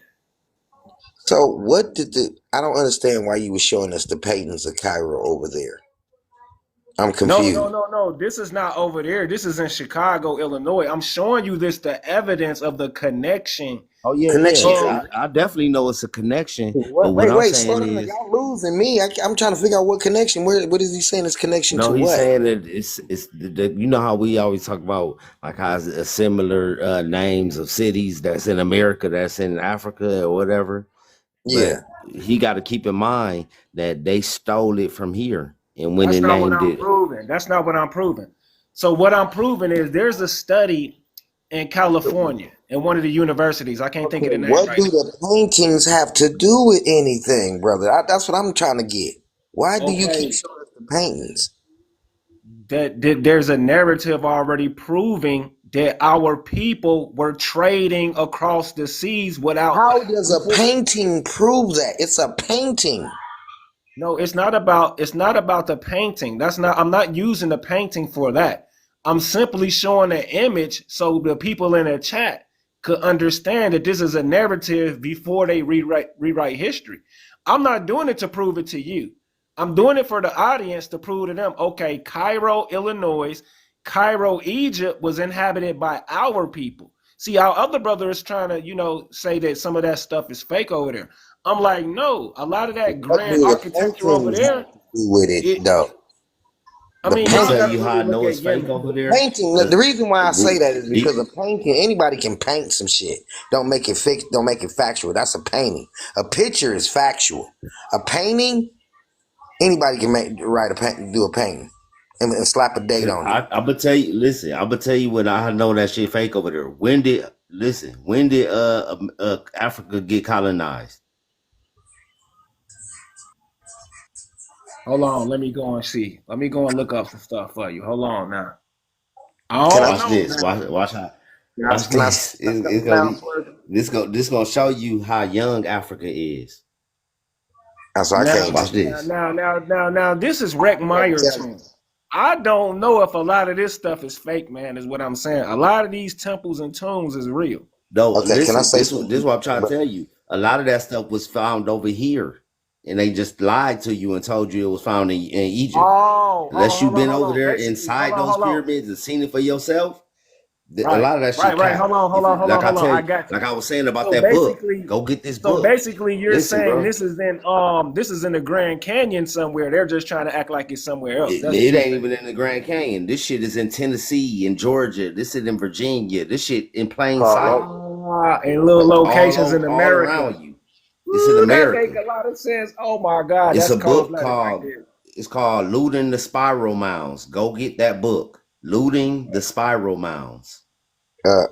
So what did the? I don't understand why you were showing us the paintings of Cairo over there. I'm No, no, confused. no, no. This is not over there. This is in Chicago, Illinois. I'm showing you this the evidence of the connection Oh yeah, Connection yeah. of to I definitely know it's a connection, but what? what I'm Wait, slow saying down. is, Y'all losing me. I'm trying to figure out what connection. What is he saying? Is connection to no, he's what? saying that it's you know how we always talk about like how it's similar names of cities that's in America, that's in Africa or whatever. But Yeah. he got to keep in mind that they stole it from here and when they that's not what named I'm it. proving. That's not what I'm proving. So what I'm proving is there's a study in California in one of the universities. I can't think of Okay. the name What right do now. the paintings have to do with anything, brother? That's what I'm trying to get. Why do you keep Okay, showing us the paintings? that there's a narrative already proving that our people were trading across the seas without How does a before. painting prove that? It's a painting. No, it's not about the painting. That's not I'm not using the painting for that. I'm simply showing an image so the people in the chat could understand that this is a narrative before they rewrite history. I'm not doing it to prove it to you. I'm doing it for the audience to prove to them, okay, Cairo, Illinois, Cairo, Egypt was inhabited by our people. See, our other brother is trying to, say that some of that stuff is fake over there. I'm like, no, a lot of that What grand do the architecture over paintings have there, to do with it, it though? I The mean, I'm gonna y'all tell gotta you painting. how really I look know it's at fake Yemen. over there. Painting. The Cause reason why I say that is because the, a painting, anybody can paint some shit. Don't make it fix. Don't make it factual. That's a painting. A picture is factual. A painting, anybody can write a paint, do a painting, and slap a date on it. I'm gonna tell you. Listen, I'm gonna tell you when I know that shit fake over there. When did Africa get colonized? Hold on, let me go and see. Let me go and look up some stuff for you. Hold on now. I Can I? don't Watch know this. now. Watch how. Watch Can I? this. It's gonna be this gonna show you how young Africa is. So I Now, can't. Watch now, this. now, now, now, now, this is Reck Meyer Tell tomb. I don't know if a lot of this stuff is fake, man, is what I'm saying. A lot of these temples and tombs is real. No, Okay. Can I listen. say This is something? what I'm trying to tell you. A lot of that stuff was found over here, and they just lied to you and told you it was found in Egypt. Oh, hold on, Unless you've hold on, been hold over on. there Basically, hold inside on, those hold on. pyramids and seen it for yourself, a Right, lot of that right, shit right. Hold cap. on, hold If on, you, hold on, like I hold on. tell I you, got you. like I was saying about So that book, basically, go get this so book. basically, you're Listen, saying bro, this is in the Grand Canyon somewhere. They're just trying to act like it's somewhere else. That's what it you're ain't saying. even in the Grand Canyon. This shit is in Tennessee, in Georgia. This is in Virginia. This shit in plain sight, In little locations in all America. around you. It's in Ooh, that make America. a lot of sense. Oh my God, It's that's a cold book blooded right called there. it's called Looting the Spiral Mounds. Go get that book. Looting the Spiral Mounds.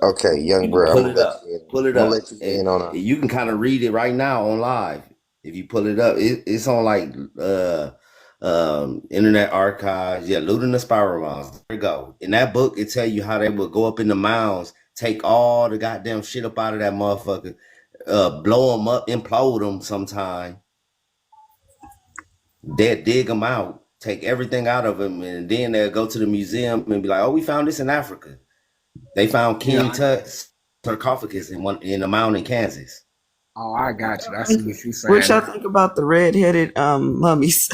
Okay, young You can bro. pull it up. Pull it I'm gonna up. let you And in on a. you can kind of read it right now on live. If you pull it up, it's on like Internet Archives. Yeah, Looting the Spiral Mounds. There you go. In that book, it tell you how they would go up in the mounds, take all the goddamn shit up out of that motherfucker, blow them up, implode them sometime, dig them out, take everything out of them, and then they'll go to the museum and be like, "Oh, we found this in Africa." They found Yeah. King Tut's sarcophagus in a mountain in Kansas. I got you. I see what you're What saying y'all now. think about the red-headed mummies?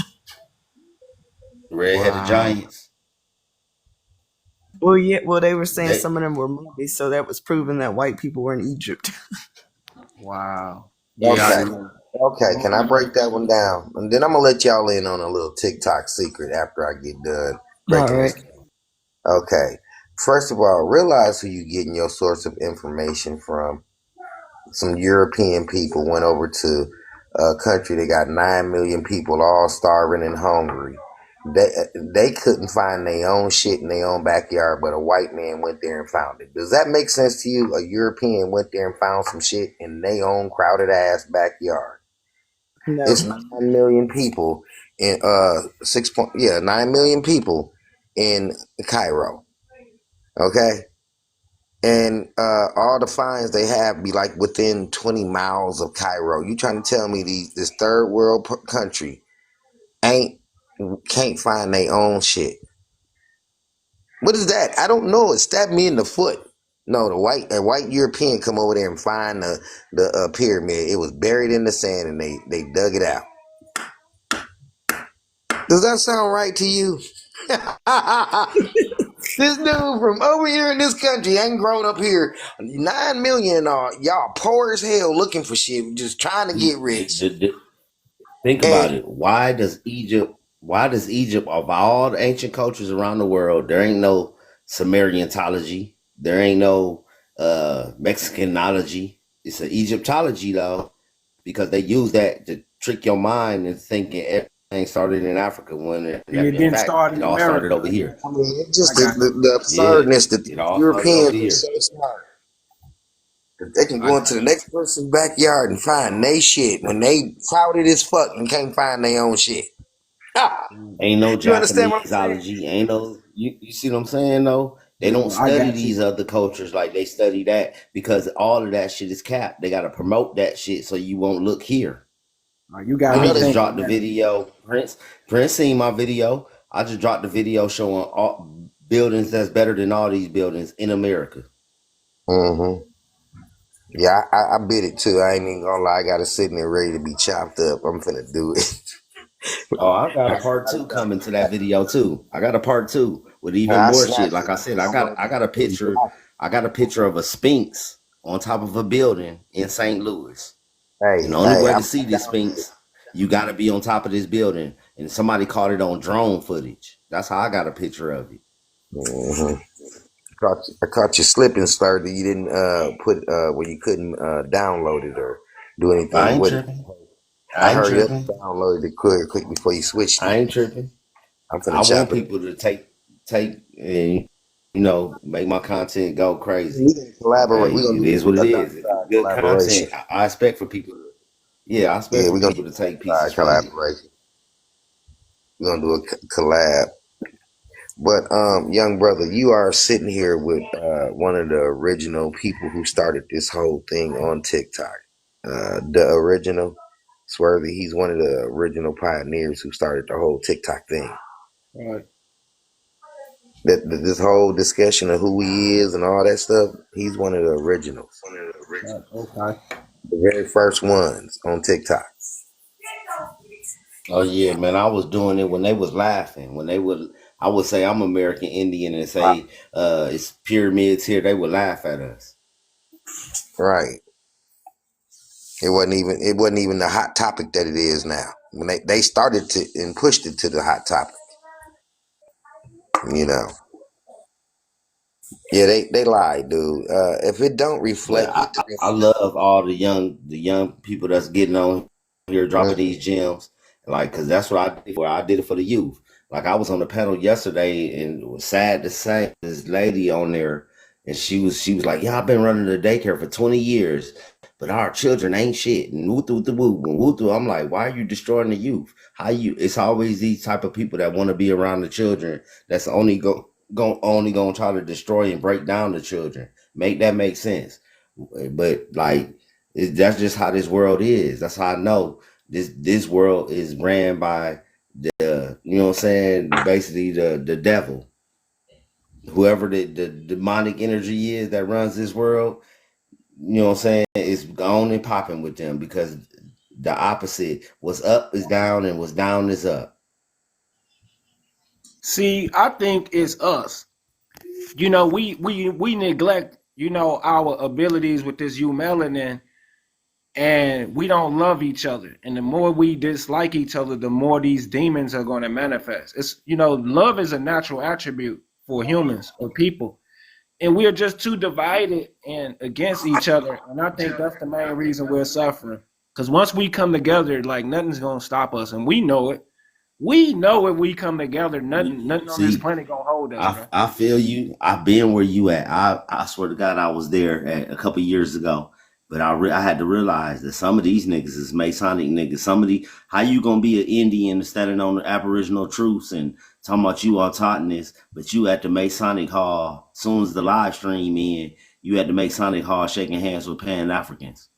Red-headed Wow. giants. Well, yeah. Well, they were saying They some of them were mummies, so that was proving that white people were in Egypt. Wow. Yeah, I Okay. know. Okay. Can I break that one down? And then I'm gonna let y'all in on a little TikTok secret after I get done All breaking right. this. Okay. First of all, realize who you getting your source of information from. Some European people went over to a country that got 9 million people all starving and hungry. They they couldn't find their own shit in their own backyard, but a white man went there and found it. Does that make sense to you? A European went there and found some shit in their own crowded ass backyard. No. It's 9 million people in 9 million people in Cairo. Okay, and all the finds they have be like within 20 miles of Cairo. You trying to tell me this third world country ain't can't find their own shit? What is that? I don't know. It stabbed me in the foot. No, a white European come over there and find the pyramid. It was buried in the sand, and they dug it out. Does that sound right to you? This dude from over here in this country ain't grown up here. 9 million y'all poor as hell looking for shit, just trying to get rich. Think And about it. Why does Egypt? Why does Egypt, of all the ancient cultures around the world, there ain't no Sumerianology, there ain't no Mexicanology. It's an Egyptology though, because they use that to trick your mind into thinking everything started in Africa when And it in didn't fact start it in all started America. over here. I mean, it's I just got you. the Yeah, absurdness that it the all started over Europeans are here. so smart. They can I go got into the next person's backyard and find they shit when they crowded as fuck and can't find their own shit. Ain't no You understand what I'm saying? Japaneseology. Ain't no you see what I'm saying though? They don't you. I study got you. these other cultures like they study that because all of that shit is capped. They gotta promote that shit so you won't look here. You got You I me know they just thinking dropped the now. video. Prince seen my video. I just dropped the video showing all buildings that's better than all these buildings in America. Mm-hmm. Yeah, I bid it too. I ain't even gonna lie. I got it sitting there ready to be chopped up. I'm finna do it. Oh, I got a part two coming to that video too. I got a part two with even I more shit. snatched Like it. I said, I got a picture. I got a picture of a sphinx on top of a building in St. Louis. And Hey, the only hey, way I'm to see this down with it. sphinx, you got to be on top of this building. And somebody caught it on drone footage. That's how I got a picture of it. Mm-hmm. I caught you slipping, sir. That you didn't put where you couldn't download it or do I anything ain't with it. tripping. I I ain't hurried up tripping. and downloaded it quick before you switched it. I ain't tripping. I'm I finna want chop it. people to take and make my content go crazy. We gonna But collaborate. hey, We gonna it do is what it a dark is. If it's side good collaboration. content, I expect for people to yeah, I expect Yeah, for we gonna do people to a dark take pieces side from it. collaboration. We gonna do a collab. But young brother, you are sitting here with one of the original people who started this whole thing on TikTok. The original Swervy, he's one of the original pioneers who started the whole TikTok thing. Right. This whole discussion of who he is and all that stuff, he's one of the originals. Right. Okay. The very first ones on TikTok. Oh yeah, man. I was doing it when they was laughing. When they would I would say I'm American Indian and say it's pyramids here, they would laugh at us. Right. It wasn't even the hot topic that it is now. When they started to and pushed it to the hot topic, you know. Yeah, they lied, dude. If it don't But reflect I love all the young people that's getting on here dropping Mhm. these gems, like because that's what I did for. I did it for the youth. Like I was on the panel yesterday, and it was sad to say this lady on there, and she was like, "Yeah, I've been running the daycare for 20 years, but our children ain't shit." And woo through the woo and woo through. I'm like, why are you destroying the youth? How you? It's always these type of people that want to be around the children. That's only gonna try to destroy and break down the children. Make that make sense? But like that's just how this world is. That's how I know this world is ran by the you know what I'm saying, basically the devil. Whoever the demonic energy is that runs this world, you know what I'm saying, is on and popping with them because the opposite, what's up is down and what's down is up. See, I think it's us. We neglect, our abilities with this melanin, and we don't love each other. And the more we dislike each other, the more these demons are going to manifest. Love is a natural attribute for humans or people. And we are just too divided and against each other. And I think that's the main reason we're suffering. Because once we come together, like nothing's gonna stop us, and we know it. We know if we come together, nothing on this See, planet gonna hold us, bro. I feel you. I've been where you at. I swear to God, I was there a couple years ago. But I had to realize that some of these niggas is Masonic niggas. How you gonna be an Indian standing on the Aboriginal truths and talking about you autochthonous, but you at the Masonic Hall, soon as the live stream in, you at the Masonic Hall shaking hands with Pan Africans,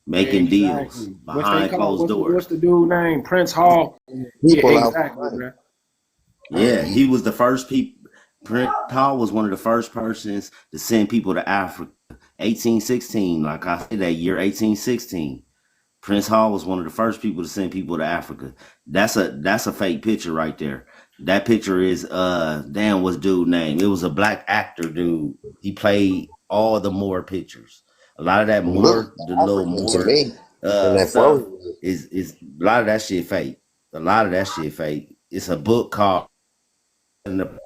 making deals Exactly. What's they behind call? closed What's doors. the dude name? Prince Hall. Yeah, People out for exactly, money. bro. Yeah, He, he was the first people. Prince Hall was one of the first persons to send people to Africa. 1816, like I said, that year 1816. Prince Hall was one of the first people to send people to Africa. That's a fake picture right there. That picture is damn, what's dude name? It was a black actor dude. He played all the Moor pictures. A lot of that He looked Moor, the little African to Moor me in that stuff photo. is a lot of that shit fake. A lot of that shit fake. It's a book called The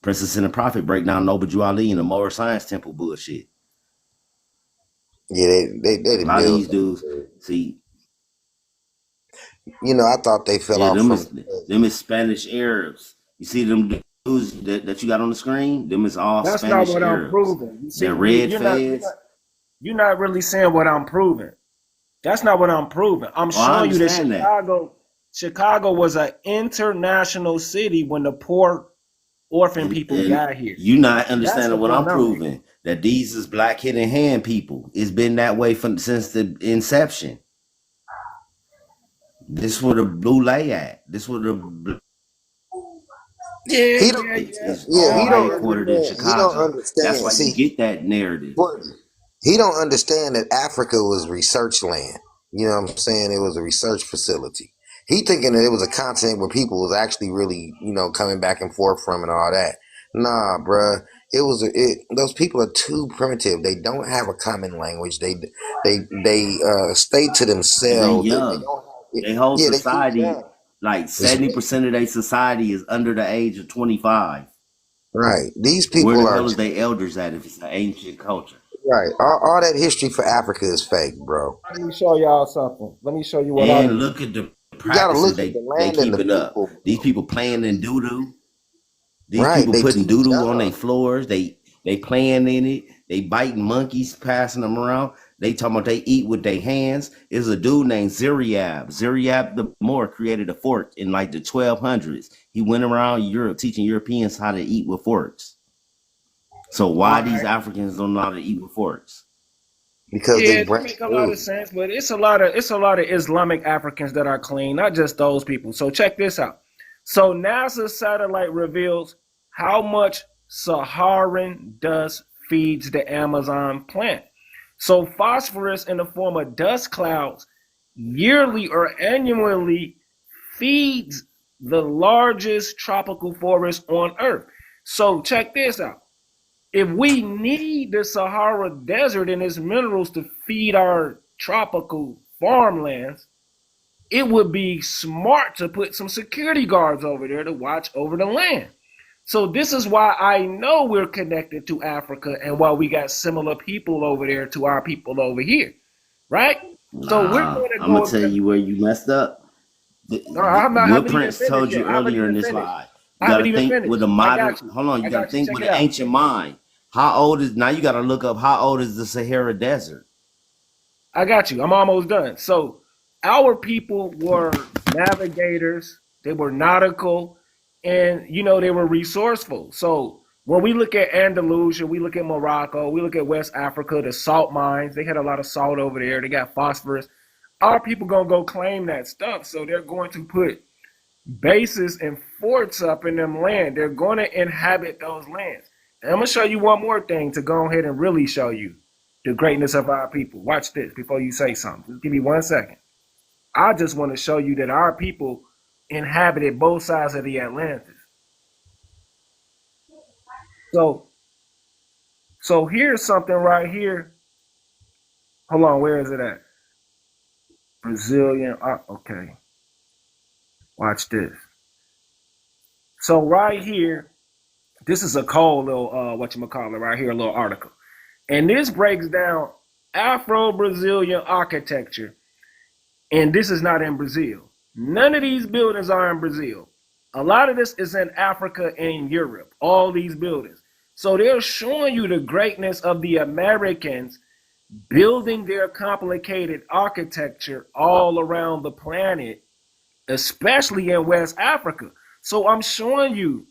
Princess and the Prophet break down Noble Jew Ali and the Moor Science Temple bullshit. Yeah, they A didn't lot of build these that. dudes, see, You know, I thought they fell yeah, off from. them is Spanish Arabs. You see them dudes that you got on the screen? Them is all That's not Spanish what I'm Arabs. proving. You see, They're red you're not feds. you're not really saying what I'm proving. That's not what I'm proving. I'm Oh, I showing you that understand that. Chicago was an international city when the poor orphan people And got here. you not That's the understanding what I'm point I'm making. proving. That these is black hidden hand people. It's been that way since the inception. This where the blue lay at. This where the Yeah, He don't. yeah, yeah. is Yeah, all he I don't hear you. headquartered in understand. He don't Chicago. That's understand. why you See, get that narrative. but he don't understand that Africa was research land. You know what I'm saying? It was a research facility. He thinking that it was a continent where people was actually really, coming back and forth from and all that. Nah, bruh. Those people are too primitive. They don't have a common language. They stay to And they themselves. They young. don't. They whole Yeah, they too society, young. like It's 70% of their society is under the age of 25. right. These Where people the are hell is they elders at if it's an ancient culture? right. All that history for Africa is fake, bro. Let me show y'all something. Let me show you what I And mean. look at the You got to practices look at the they land and the keeping up. people, These bro. people playing in doo doo. These Right. people They putting too doo doo on their young. floors. They playing in it. They biting monkeys, passing them around. They talking about they eat with their hands. There's a dude named Ziriab. Ziriab the Moor created a fork in like the 1200s. He went around Europe teaching Europeans how to eat with forks. So All why these right. Africans don't know how to eat with forks? Because they Yeah, that break make a lot of through. sense, but it's a lot of Islamic Africans that are clean, not just those people. So check this out. So NASA satellite reveals how much Saharan dust feeds the Amazon plant. So phosphorus in the form of dust clouds yearly or annually feeds the largest tropical forest on Earth. So check this out. If we need the Sahara Desert and its minerals to feed our tropical farmlands, it would be smart to put some security guards over there to watch over the land. So this is why I know we're connected to Africa and why we got similar people over there to our people over here, right? So we're Nah, going to I'm gonna go tell against. you where you messed up. No, I What haven't even Prince finished told you yet. I haven't earlier in even this finished. live. You I haven't gotta even think with finished. a I modern. got you. Hold on, I you gotta got you. think Check with it an out. ancient mind. How old is now? You gotta look up how old is the Sahara Desert. I got you. I'm almost done. So our people were navigators, they were nautical, and they were resourceful. So when we look at Andalusia, we look at Morocco, we look at West Africa, the salt mines, they had a lot of salt over there, they got phosphorus. Our people gonna go claim that stuff. So they're going to put bases and forts up in them land. They're going to inhabit those lands. And I'm gonna show you one more thing to go ahead and really show you the greatness of our people. Watch this before you say something. Just give me 1 second. I just want to show you that our people inhabited both sides of the Atlantis. So, so here's something right here. Hold on, where is it at? Brazilian. Okay, watch this. So right here, this is a cold little whatchamacallit right here, a little article. And this breaks down Afro-Brazilian architecture. And this is not in Brazil. None of these buildings are in Brazil. A lot of this is in Africa and Europe, all these buildings. So they're showing you the greatness of the Americans building their complicated architecture all around the planet, especially in West Africa. So I'm showing you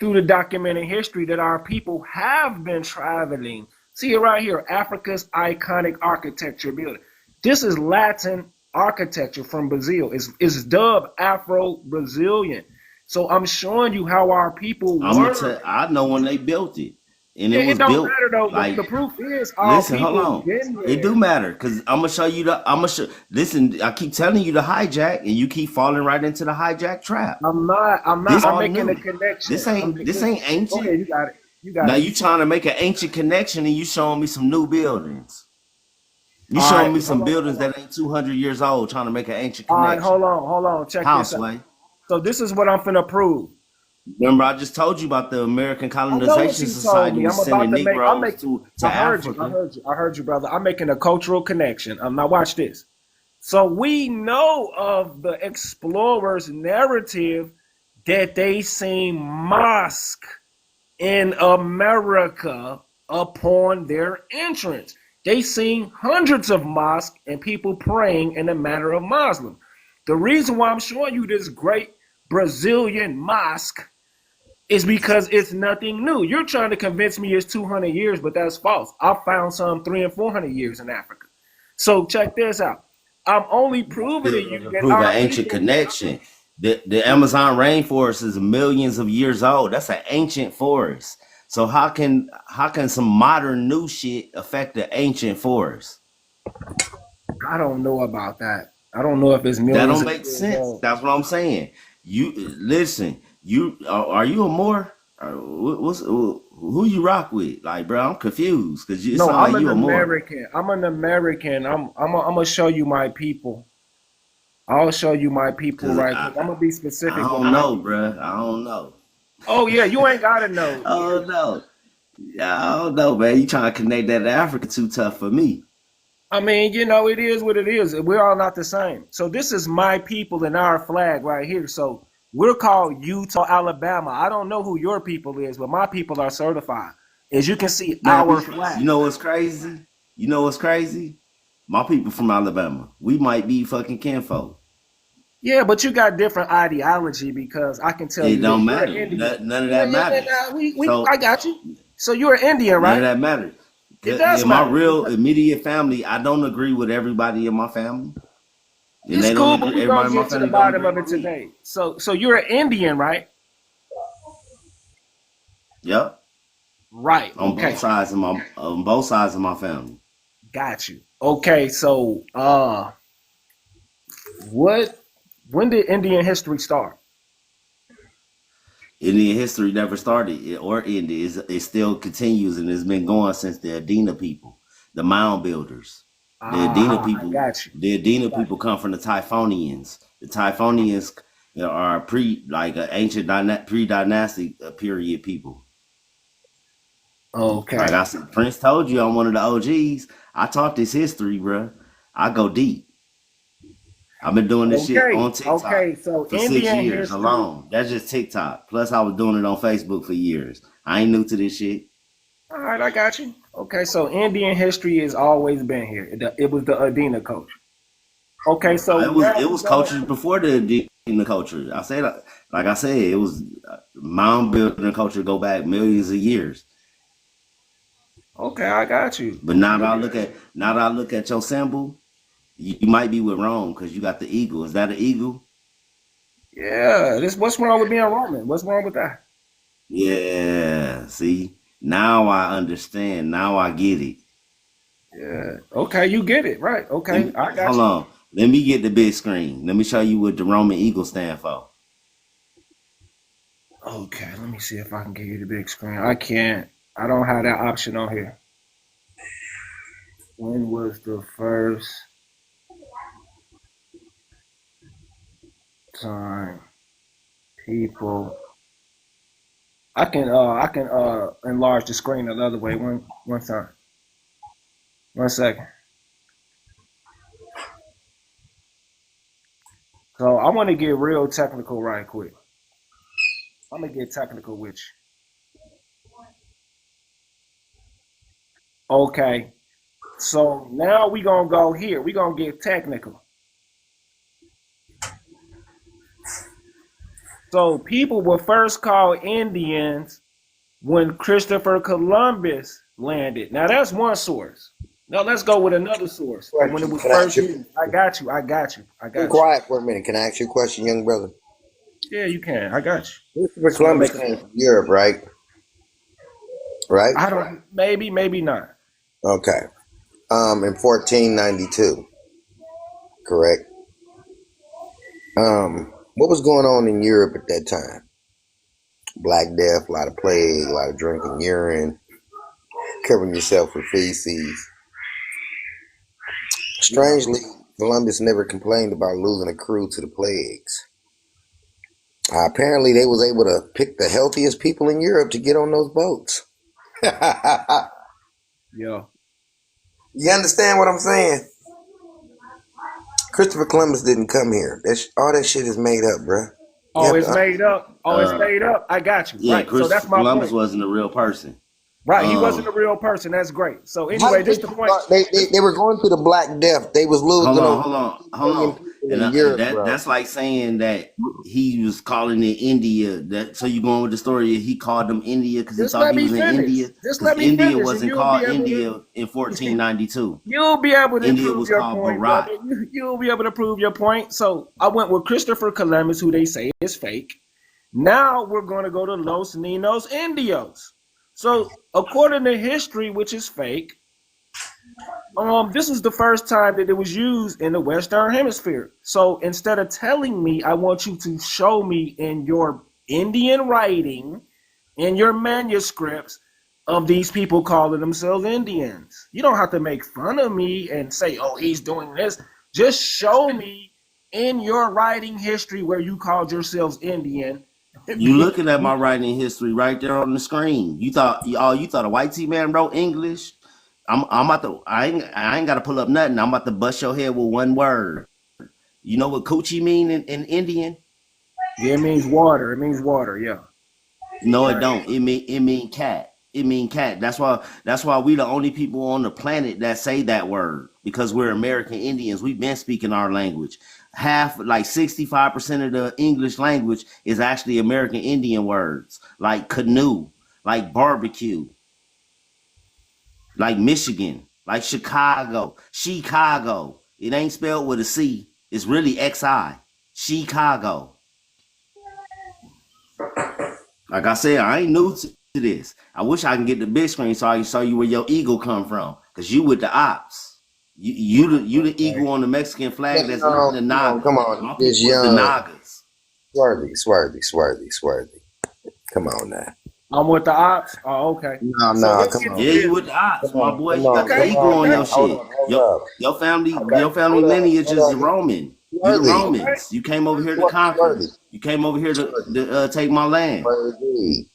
through the documented history that our people have been traveling. See it right here, Africa's iconic architecture building. This is Latin architecture from Brazil. It's dubbed Afro-Brazilian. So I'm showing you how our people I'm gonna were. tell. I know when they built it, and Yeah, it it was don't built matter though. The like. proof is our Listen, hold people on. been It do there. matter because I'm gonna show you the. I'm gonna show. Listen, I keep telling you the hijack, and you keep falling right into the hijack trap. I'm not. I'm not. This I'm all making a new. connection. This ain't Go ancient. ahead. You got it. You got Now it. you trying to make an ancient connection, and you showing me some new buildings. You All showing right. me Hold some on. buildings that ain't 200 years old, trying to make an ancient All right. connection. Hold on. Check How, this out. Sway? So this is what I'm finna prove. Remember, I just told you about the American I know what Colonization you told Society me. I'm was about sending to make. I'm Negroes making. to I heard you. Africa. I heard you, brother. I'm making a cultural connection. Now watch this. So we know of the explorers' narrative that they seen mosque in America upon their entrance. They seen hundreds of mosques and people praying in the manner of Muslim. The reason why I'm showing you this great Brazilian mosque is because it's nothing new. You're trying to convince me it's 200 years, but that's false. I found some 300 and 400 years in Africa. So check this out. I'm only proving to you To that prove an our ancient people. connection. The Amazon rainforest is millions of years old. That's an ancient forest. So how can some modern new shit affect the ancient forest? I don't know about that. I don't know if it's That millions don't of make years sense. old. That's what I'm saying. You listen. You are you a Moor? Who you rock with? Like, bro, I'm confused because it No, sound I'm like an you a Moor. American. I'm an American. I'm gonna show you my people. I'll show you my people Cause right quick. I'm gonna be I specific with don't my know, people. bro. I don't know. Oh yeah, you ain't gotta know. I don't know. Yeah, I don't know, man. You trying to connect that to Africa too tough for me. I mean, it is what it is. We're all not the same. So this is my people and our flag right here. So we're called Utah, Alabama. I don't know who your people is, but my people are certified. As you can see, Man, our flag. you know what's crazy? You know what's crazy? My people from Alabama. We might be fucking kinfolk. Yeah, but you got different ideology because I can tell It you this. don't You're an matter. Indian. None of Yeah, that yeah, yeah. matters. So I got you. So you're an Indian, none of right? that matters. It does In my matter. real immediate family, I don't agree with everybody in my family. And It's they don't cool, but agree. we're gonna Everybody in my get to the family don't bottom agree of it with me. today. So you're an Indian, right? Yep. Right. On Okay. both sides of my family. Got you. Okay. So what? When did Indian history start? Indian history never started or ended. It still continues and it's been going since the Adena people, the mound builders. Ah, I got you. The Adena people come from the Typhonians. The Typhonians are like an ancient pre-dynastic period people. Like Okay. I said, Prince told you I'm one of the OGs. I taught this history, bro. I go deep. I've been doing this shit Okay. on TikTok Okay. So for six Indian years history. alone. That's just TikTok. Plus, I was doing it on Facebook for years. I ain't new to this shit. All right, I got you. Okay. So Indian history has always been here. It was the Adena culture. Okay. So now It we was go. culture before the culture. I said, like I said, it was mound building culture go back millions of years. Okay, I got you. But now that I look at your symbol, you might be with Rome because you got the eagle. Is that an eagle? Yeah. This. What's wrong with being Roman? What's wrong with that? Yeah. See, now I understand. Now I get it. Yeah. Okay, you get it right. Okay, I got Hold you. on. Let me get the big screen. Let me show you what the Roman eagle stand for. Okay, let me see if I can give you the big screen. I can't. I don't have that option on here. When was the first time people? I can enlarge the screen another way. One time. 1 second. So I want to get real technical right quick. I'm gonna get technical with you. Okay. So now we gonna go here. We gonna get technical. So people were first called Indians when Christopher Columbus landed. Now that's one source. Now let's go with another source from when it Question. was Can I ask first you? used. I got you. I got you. I Be got you. quiet for a minute. Can I ask you a question, young brother? Yeah, you can. I got you. Christopher Just want to Columbus make a. came from Europe, right? Right? I don't. Maybe not. Okay. In 1492, correct? What was going on in Europe at that time? Black Death, a lot of plague, a lot of drinking urine, covering yourself with feces. Yeah. Strangely, Columbus never complained about losing a crew to the plagues. Apparently, they was able to pick the healthiest people in Europe to get on those boats. Yeah. You understand what I'm saying? Christopher Columbus didn't come here. All that shit is made up, bruh. You Oh, have it's to. made up. Oh, it's Uh, made up. I got you. yeah, Right. So that's Christopher my Columbus point. wasn't a real person. Right. He wasn't Um, a real person. That's great. So How anyway, did this they the pick point. out? They were going through the Black Death. They was hold losing on, over hold on, 2 hold million on. people And in Europe, that bro. that's like saying that he was calling it India. That so you going with the story? He called them India because he Just thought let he me was in finish. India. Just Because let me India finish, and wasn't you'll be called able India in to. 1492. You'll be able to India prove was your called point, Bharat. brother. You'll be able to prove your point. So I went with Christopher Columbus, who they say is fake. Now we're going to go to Los Ninos Indios. So according to history, which is fake, this is the first time that it was used in the Western Hemisphere. So instead of telling me, I want you to show me in your Indian writing, in your manuscripts, of these people calling themselves Indians. You don't have to make fun of me and say, oh, he's doing this. Just show me in your writing history where you called yourselves Indian. You looking at my writing history right there on the screen. You thought a white T man wrote English. I'm about to I ain't gotta pull up nothing. I'm about to bust your head with one word. You know what coochie mean in Indian? Yeah, it means water. It means water. Yeah. No, it don't. It mean cat. It mean cat. That's why we the only people on the planet that say that word because we're American Indians. We've been speaking our language. Half, like 65% of the English language is actually American Indian words, like canoe, like barbecue, like Michigan, like Chicago, Chicago. It ain't spelled with a C. It's really XI. Chicago. Like I said, I ain't new to this. I wish I can get the big screen so I can show you where your eagle come from. Cause you with the ops. You the eagle on the Mexican flag that's not the No, Naga. come on. My This people was the young, Nagas. swarthy. Come on now. I'm with the ops. Oh, okay. So No, let's come get on. to Yeah, you with business. the ops, Come my on, boy. come You got on, the come Okay. eagle on on Okay. your now. shit. Hold up. Your family lineage Hold is up. Roman. You the Swarthy, Okay. Romans. You came over here to conquer. swarthy, You came over here swarthy, to take my land. swarthy.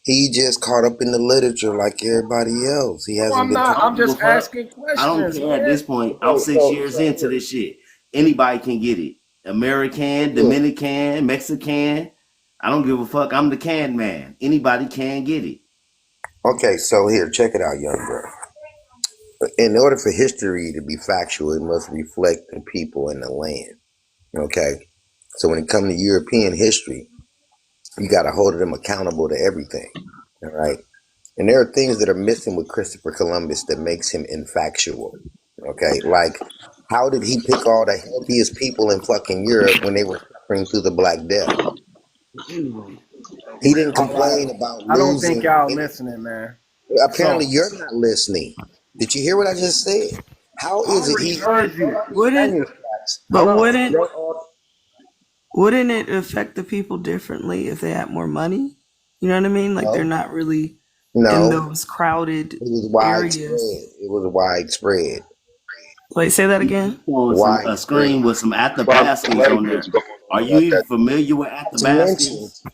He just caught up in the literature like everybody else. He No, hasn't I'm been I not. taught. I'm don't give a just fuck. asking I don't questions, care at man. this point. I'm So, 6 years into here, this shit. Anybody can get it. American, here. Dominican, Mexican. I don't give a fuck. I'm the can man. Anybody can get it. Okay, so here, check it out, young bro. In order for history to be factual, it must reflect the people and the land. Okay, so when it comes to European history, you got to hold them accountable to everything. All right, and there are things that are missing with Christopher Columbus that makes him infactual. Okay, like how did he pick all the healthiest people in fucking Europe when they were suffering through the Black Death? He didn't complain about I don't think losing. y'all listening, man. Apparently, So you're not listening. Did you hear what I just said? How I is it already he heard you. Wouldn't manufactures? but Hold on. wouldn't it affect the people differently if they had more money? You know what I mean? Like they're No, not really in no. those crowded It was widespread. areas. It was widespread. Wait, say that again. On a Widespread. screen with some at the baskets on there. Are you even familiar with at Not the to mention, baskets?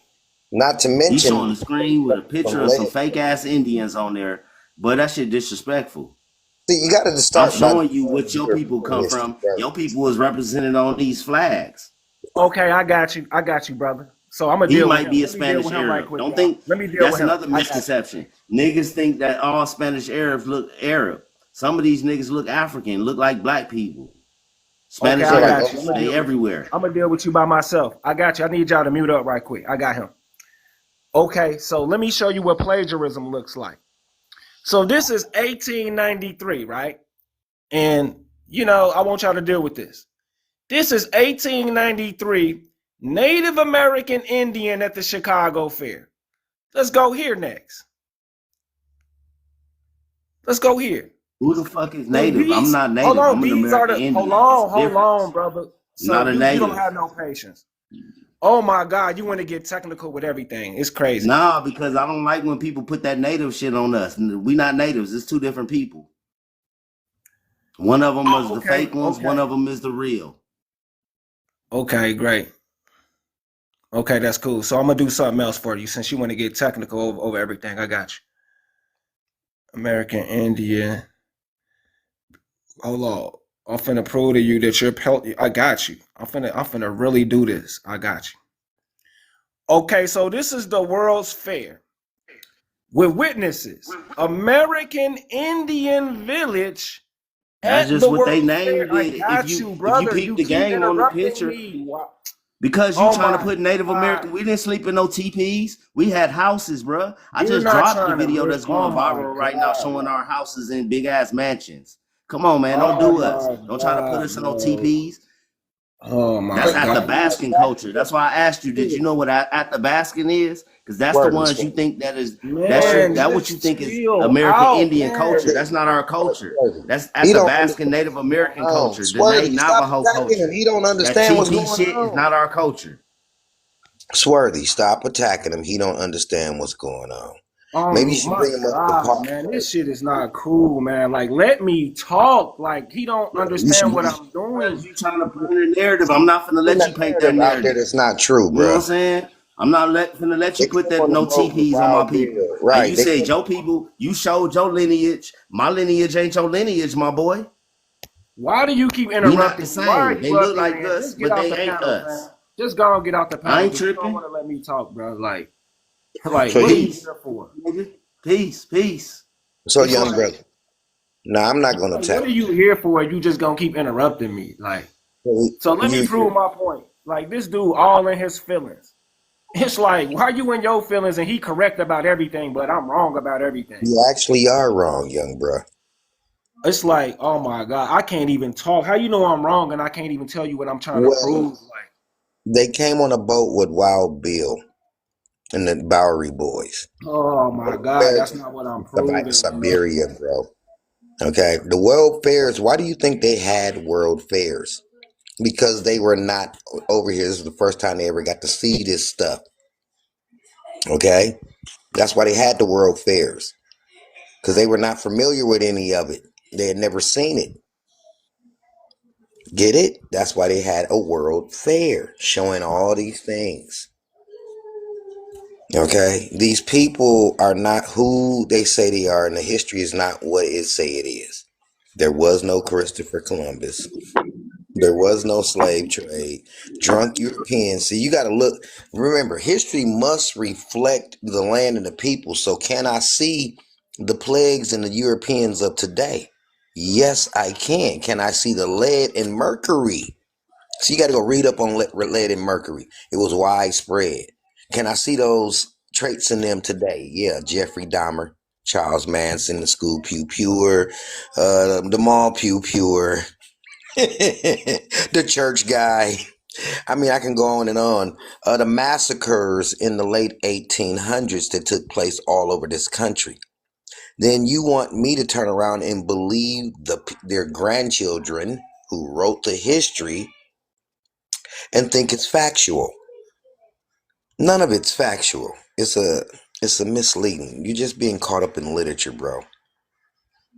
not to He's mention, showing a screen with a some picture of some lead. fake ass Indians on there. But that shit disrespectful. See, you got to I'm start by showing you what understanding your people European come history from. Your first. people is represented on these flags. Okay, I got you. I got you, brother. So I'm gonna He deal with might him. be a Let me deal Spanish with him right Arab. quick, Don't y'all. think Let me deal that's with him. another I got misconception. Niggas think that all Spanish Arabs look Arab. Some of these niggas look African, look like black people. you. Okay, Spanish I So, like, got you. Arabs, I'm gonna they deal with you. everywhere. I'm gonna deal with you by myself. I got you. I need y'all to mute up right quick. I got him. Okay, so let me show you what plagiarism looks like. So this is 1893, right? And I want y'all to deal with this. This is 1893 Native American Indian at the Chicago Fair. Let's go here next. Let's go here. Who the fuck is And native? I'm these, not hold native. on, I'm an these are American the, Indian. It's a hold difference. on, brother. I'm not So a you native. don't have no patience. Oh my God, you want to get technical with everything. It's crazy. Nah, because I don't like when people put that native shit on us. We not natives. It's two different people. One of them is the fake ones. One of them is the real. Okay, great. Okay, that's cool. So I'm gonna do something else for you since you want to get technical over everything. I got you. American Indian. Hold on. I'm finna prove to you that you're I got you. I'm finna really do this. I got you. Okay, so this is the World's Fair with witnesses. American Indian Village That's at just the what they World's Fair. named I it. got you, If you brother. peep You the keep game on the interrupting picture, me. Wow. because you Oh trying to my put Native American, God. we didn't sleep in no teepees. We had houses, bruh. I You're just not dropped the trying to video read. that's Oh going my viral right now, God. showing our houses in big ass mansions. Come on, man, don't Oh do us. my Don't try to put God, us in no bro. teepees. Oh my That's at the God. basking culture. That's why I asked you, did you know what at the basking is? Because that's the Word, ones you think that is Man, that what you just think is chill American out, Indian man. culture. That's not our culture. That's He at the don't basking understand Native what's American going on. culture. The Swervy, stop Navajo attacking him. culture. He don't That understand what's TP going shit is on. not our culture. Swervy, stop attacking him. He don't understand what's going on. Maybe you Oh should my bring him up to God, par man. This first. shit is not cool, man. Like, let me talk. Like, he don't You should understand what I'm Because doing. you trying to paint a narrative. I'm not finna put let that you paint that narrative out there narrative. that's not true, You know what I'm bro. saying? I'm not finna let you They put came that on the no boat with TPs on my Wild people. Bill. And Right. you They said came your people, you showed your lineage. My lineage ain't your lineage, my boy. Why do you keep We not the interrupting me? Why are same. They you up look here, like man? us, Just get but out they the ain't panel, fam. us. Just go and get out the I panel ain't because you don't tripping. want to let me talk, bro. Like, so what are you he Peace, here for? nigga. Peace. so It's young like, brother. No, I'm not gonna what attack are you here for? You just gonna keep interrupting me, like. you. So let me prove my point. Like this dude, all in his feelings. It's like, why you in your feelings and he correct about everything, but I'm wrong about everything. You actually are wrong, young bro. It's like, oh my God, I can't even talk. How you know I'm wrong and I can't even tell you what I'm trying to Well, prove? Like, they came on a boat with Wild Bill and the Bowery Boys. oh my God, that's not what I'm proving, bro. Siberia, bro. Okay, the world fairs. Why do you think they had world fairs? Because they were not over here. This is the first time they ever got to see this stuff. Okay, that's why they had the world fairs, because they were not familiar with any of it. They had never seen it. Get it? That's why they had a world fair showing all these things. Okay, these people are not who they say they are, and the history is not what it say it is. There was no Christopher Columbus. There was no slave trade. Drunk Europeans. See, you got to look. Remember, history must reflect the land and the people. So, can I see the plagues and the Europeans of today? Yes, I can. Can I see the lead and mercury? So, you got to go read up on lead and mercury. It was widespread. Can I see those traits in them today? Yeah, Jeffrey Dahmer, Charles Manson, the school pew pure, the mall pew pure. The church guy. I mean, I can go on and on. The massacres in the late 1800s that took place all over this country. Then you want me to turn around and believe their grandchildren who wrote the history and think it's factual. None of it's factual. It's a misleading. You're just being caught up in literature, bro.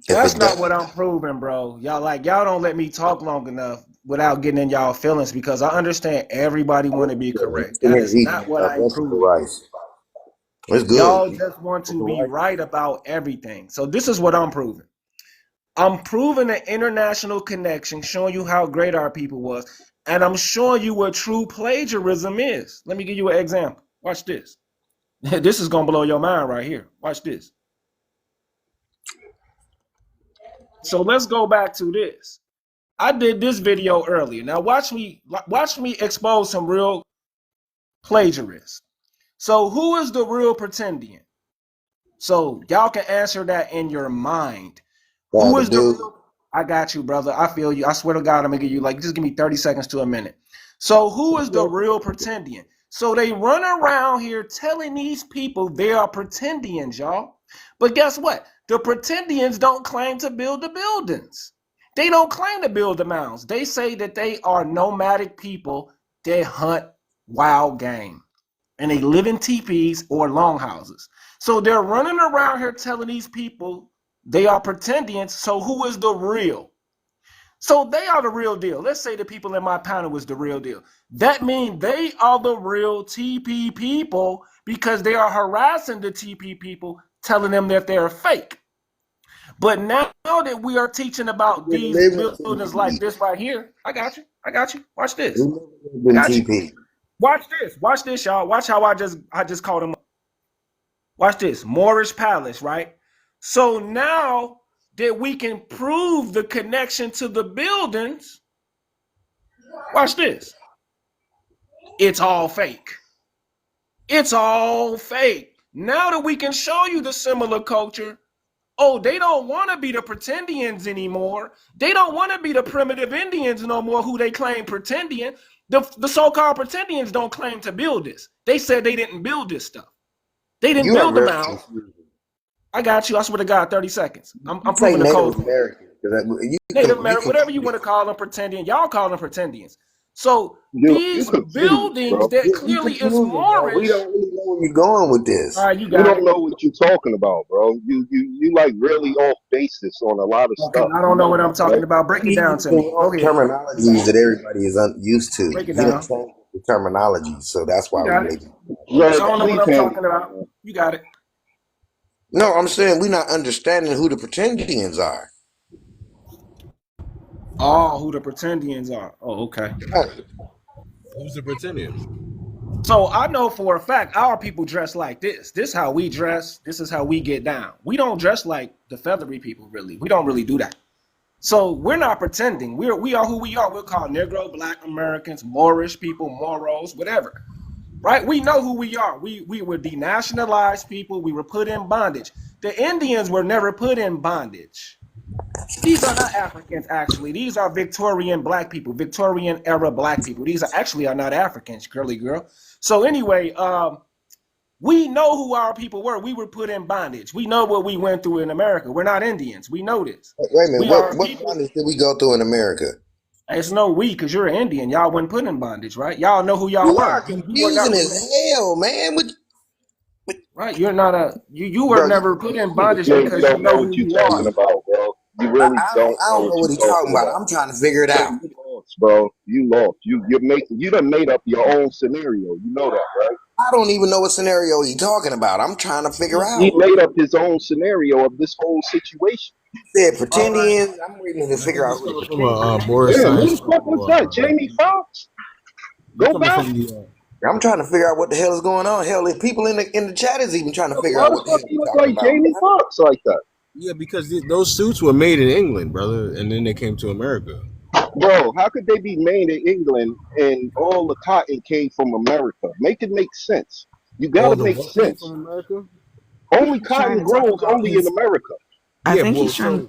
If That's it not what doesn't, I'm proving, bro. Y'all don't let me talk long enough without getting in y'all feelings because I understand everybody want to be correct. in That there is eating not what I'm vegetable proving. rice. It's good. Y'all just want to be right about everything. So this is what I'm proving. I'm proving an international connection, showing you how great our people was, and I'm showing you what true plagiarism is. Let me give you an example. Watch this. This is gonna blow your mind right here. Watch this. So let's go back to this. I did this video earlier. Now watch me expose some real plagiarists. So who is the real pretendian? So y'all can answer that in your mind. Who The is the dude. real? I got you, brother. I feel you. I swear to God, I'm gonna give you like just give me 30 seconds to a minute. So who is the real pretendian? So they run around here telling these people they are pretendians, y'all. But guess what? The pretendians don't claim to build the buildings. They don't claim to build the mounds. They say that they are nomadic people that hunt wild game. And they live in teepees or longhouses. So they're running around here telling these people they are pretendians. So who is the real? So they are the real deal. Let's say the people in my panel was the real deal. That means they are the real TP people because they are harassing the TP people, telling them that they're fake. But now that we are teaching about these buildings like this right here, I got you. Watch this. I got you. Watch this, y'all. Watch how I just called them up. Watch this. Moorish Palace, right? So now that we can prove the connection to the buildings, watch this. It's all fake. It's all fake. Now that we can show you the similar culture, oh, they don't want to be the pretendians anymore. They don't want to be the primitive Indians no more who they claim pretendian. The so-called pretendians don't claim to build this. They said they didn't build this stuff. They didn't build them out. I got you. I swear to God, 30 seconds. I'm proving the code. Native American, whatever you want to call them, pretendian. Y'all call them pretendians. So these buildings that clearly is Moorish. We don't really know where you're going with this. All right, you don't know what you're talking about, bro. You like really off basis on a lot of stuff. I don't know what I'm talking about. Break it down to me. Okay. Terminologies that everybody is used to. Break it down. The terminology, so that's why we make it. I don't know what I'm talking about. You got it. No, I'm saying we're not understanding who the pretendians are. Oh, who the pretendians are. Oh, okay. Who's the pretendian? So I know for a fact our people dress like this. This is how we dress. This is how we get down. We don't dress like the feathery people, really. We don't really do that. So we're not pretending. We are who we are. We're called Negro, Black Americans, Moorish people, Moros, whatever. Right? We know who we are. We were denationalized people. We were put in bondage. The Indians were never put in bondage. These are not Africans, actually. These are Victorian black people, Victorian era black people. These are actually not Africans, girly girl. So anyway, we know who our people were. We were put in bondage. We know what we went through in America. We're not Indians. We know this. Wait a minute. What bondage did we go through in America? It's no we, because you're an Indian. Y'all wasn't put in bondage, right? Y'all know who y'all were. Confusing as hell, man. Right? You're not a you were never put in bondage because you know what you're talking about, bro. You really I don't know what he's talking about. I'm trying to figure it out. You lost, bro. You lost. You done made up your own scenario. You know that, right? I don't even know what scenario he's talking about. I'm trying to figure out. He made up his own scenario of this whole situation. He said pretendians. I'm waiting to figure out. Who the fuck was that? Jamie Foxx? Go back. I'm trying to figure out what the hell is going on. Hell, if people in the chat is even trying to figure out what the hell he look like Jamie Foxx like that. Yeah, because those suits were made in England, brother, and then they came to America. Bro, how could they be made in England and all the cotton came from America? Make it make sense. You gotta make sense. From America? Only cotton grows only in America. I think he's trying.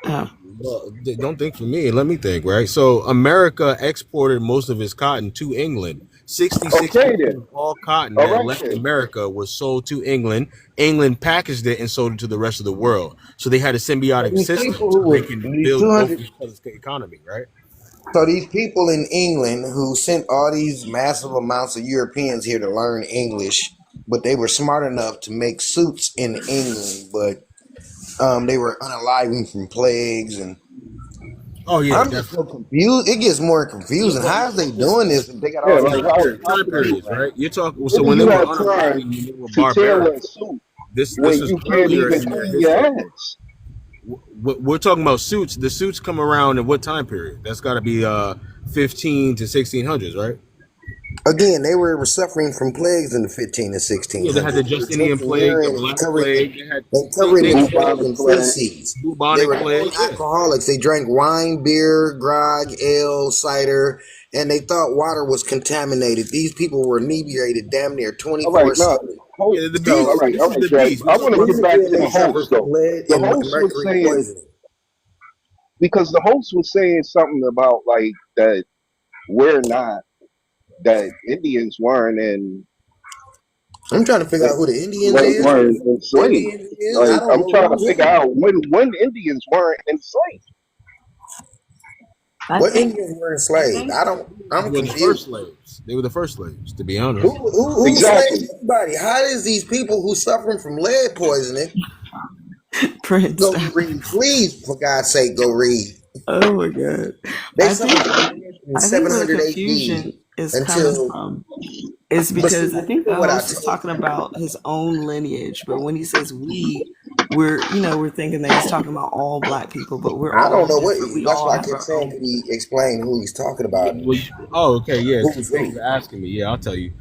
Well, don't think for me. Let me think, right? So America exported most of its cotton to England. 66% of all cotton that left America was sold to England. England packaged it and sold it to the rest of the world. So they had a symbiotic system so they can build both each other's economy, right? So these people in England who sent all these massive amounts of Europeans here to learn English, but they were smart enough to make suits in England, but they were unaliving from plagues and. Oh yeah, I'm just so confused. It gets more confusing. How are they doing this? If they got all these time periods, right? You're talking. So when they were unaliving, they were barbaric. This is earlier in their history. We're talking about suits. The suits come around in what time period? That's got to be 15 to 1600s, right? Again, they were suffering from plagues in the 15 to 1600s. Yeah, they had the Justinian plague, the Black Plague. They covered themselves in feces. They were alcoholics. They drank wine, beer, grog, ale, cider, and they thought water was contaminated. These people were inebriated damn near 24/7. All right, the beast. I want to get back to the host, though. The host was saying, because the host was saying something about like that we're not that Indians weren't in I'm trying to figure out who the Indians is. weren't The enslaved. Indians is. I Like don't I'm know trying to who's figure who. out when Indians weren't enslaved. I What think Indians were I enslaved? think I don't. I'm They were the first confused. slaves. They were the first slaves, to be Who honest. who enslaved Exactly. everybody? How does these people who suffering from lead poisoning Prince. go read? Please, for God's sake, go read. Oh my god. They I suffered think from lead in I think where the 700 AD confusion is coming until. from is But see, because I think the what I host is tell talking about his own lineage, but when he says we, we're thinking that he's talking about all black people, but we're I don't all know what. different. We That's all why I have kept our saying, own. could he explain who he's talking Yeah, about? oh, okay, yes. Who's Thank you who? for asking me. Yeah, I'll tell you.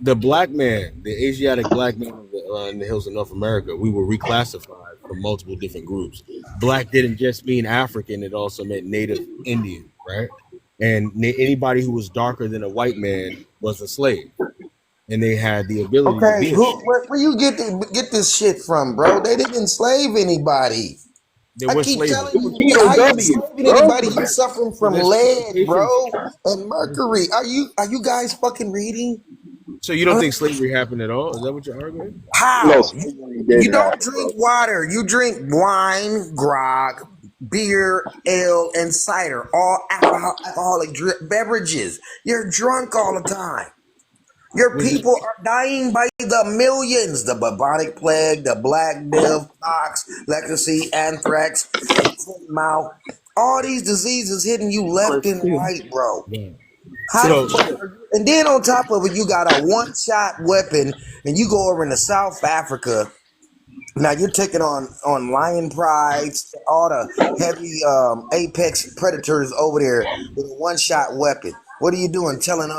The black man, the Asiatic black man in the hills of North America, we were reclassified from multiple different groups. Black didn't just mean African; it also meant Native Indian, right? And anybody who was darker than a white man was a slave, and they had the ability to Okay, be a slave. where you get this shit from, bro? They didn't enslave anybody. There I was keep slavery. telling you, how you POW, enslaving bro. anybody? You suffering So from there's lead, plantations. bro, and mercury. Are you guys fucking reading? So you don't Huh? think slavery happened at all? Is that what you're arguing? No, How? slavery You didn't don't happen, drink bro. water. You drink wine, grog, beer, ale, and cider. All alcoholic beverages. You're drunk all the time. Your Was it? people are dying by the millions. The bubonic plague, the black death, pox, leprosy, anthrax, foot and mouth. All these diseases hitting you left Syphilis and too. right, bro. Yeah. How the So, fuck Syphilis. so are you? And then on top of it, you got a one-shot weapon, and you go over into South Africa. Now you're taking on lion prides, all the heavy apex predators over there with a one-shot weapon. What are you doing? Telling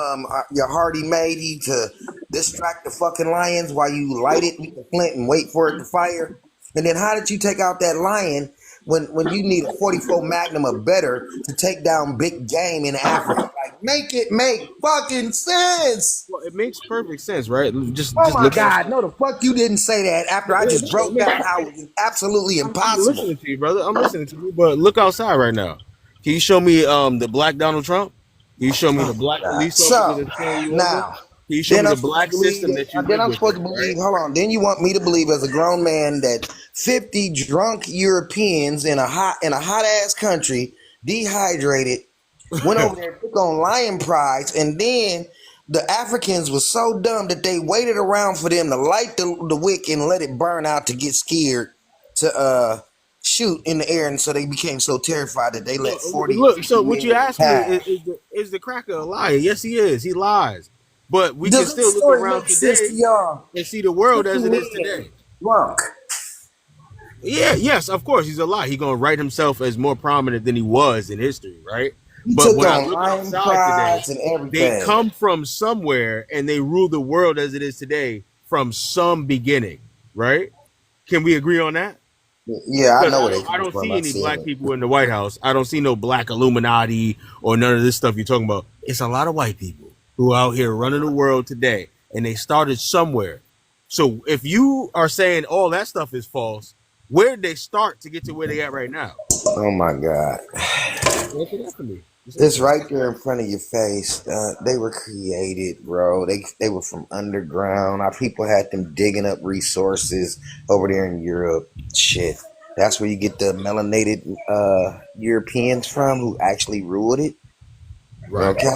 your hardy matey to distract the fucking lions while you light it with the flint and wait for it to fire? And then how did you take out that lion when you need a 44 Magnum or better to take down big game in Africa? Like, make it make fucking sense. well, it makes perfect sense, right? Oh Just my look at. God, no, the fuck you didn't say that after I just It broke makes down how it was absolutely I'm impossible. listening to you, brother. I'm listening to you. But look outside right now. Can you show me the black Donald Trump? Can you show me the Oh my black God. police officer So that's pulling you over? Can now, you show then me I'm the supposed to black believe system that, that you then live I'm supposed to within, believe, right? hold on, then you want me to believe as a grown man that 50 drunk Europeans in a hot ass country, dehydrated, went over there and took on lion prides, and then the Africans was so dumb that they waited around for them to light the wick and let it burn out to get scared to shoot in the air, and so they became so terrified that they let So 40, look, 50 so what you million asked me pass. is the cracker a liar? Yes, he is. He lies. But we can Does still this look story around make sense to today y'all? and see the world 50 as it is million today. drunk. Yeah, yes, of course, he's a lie. He's gonna write himself as more prominent than he was in history, right? He But took when I on look lion outside today, prides and they everything. come from somewhere and they rule the world as it is today from some beginning, right? Can we agree on that? Yeah, I Because know where they I come don't from. see I any seen black it. people in the White House. I don't see no black Illuminati or none of this stuff you're talking about. It's a lot of white people who are out here running the world today, and they started somewhere. So if you are saying all that stuff is false, where did they start to get to where they at right now? Oh my God. Just answer that for me. Just It's answer that. right there in front of your face. They were created, bro. They were from underground. Our people had them digging up resources over there in Europe. Shit. That's where you get the melanated Europeans from who actually ruled it. Right. Okay?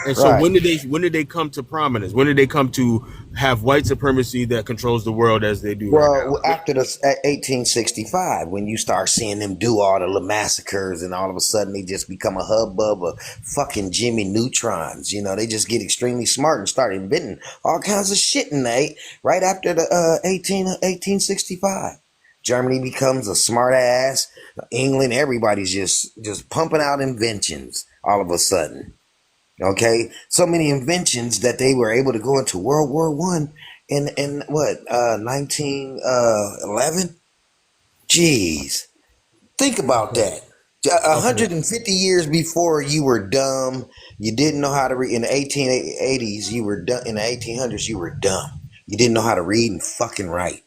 And so Right. when did they come to prominence? When did they come to have white supremacy that controls the world as they do right now? Well, after the 1865, when you start seeing them do all the massacres, and all of a sudden they just become a hubbub of fucking Jimmy Neutrons. You know, they just get extremely smart and start inventing all kinds of shit in the right after the 1865. Germany becomes a smart ass. England, everybody's just pumping out inventions all of a sudden. Okay, so many inventions that they were able to go into World War I in what 1911. Jeez, think about Okay. that. Okay. 150 years before you were dumb, you didn't know how to read. In the 1880s, you were dumb. In the 1800s, you were dumb. You didn't know how to read and fucking write.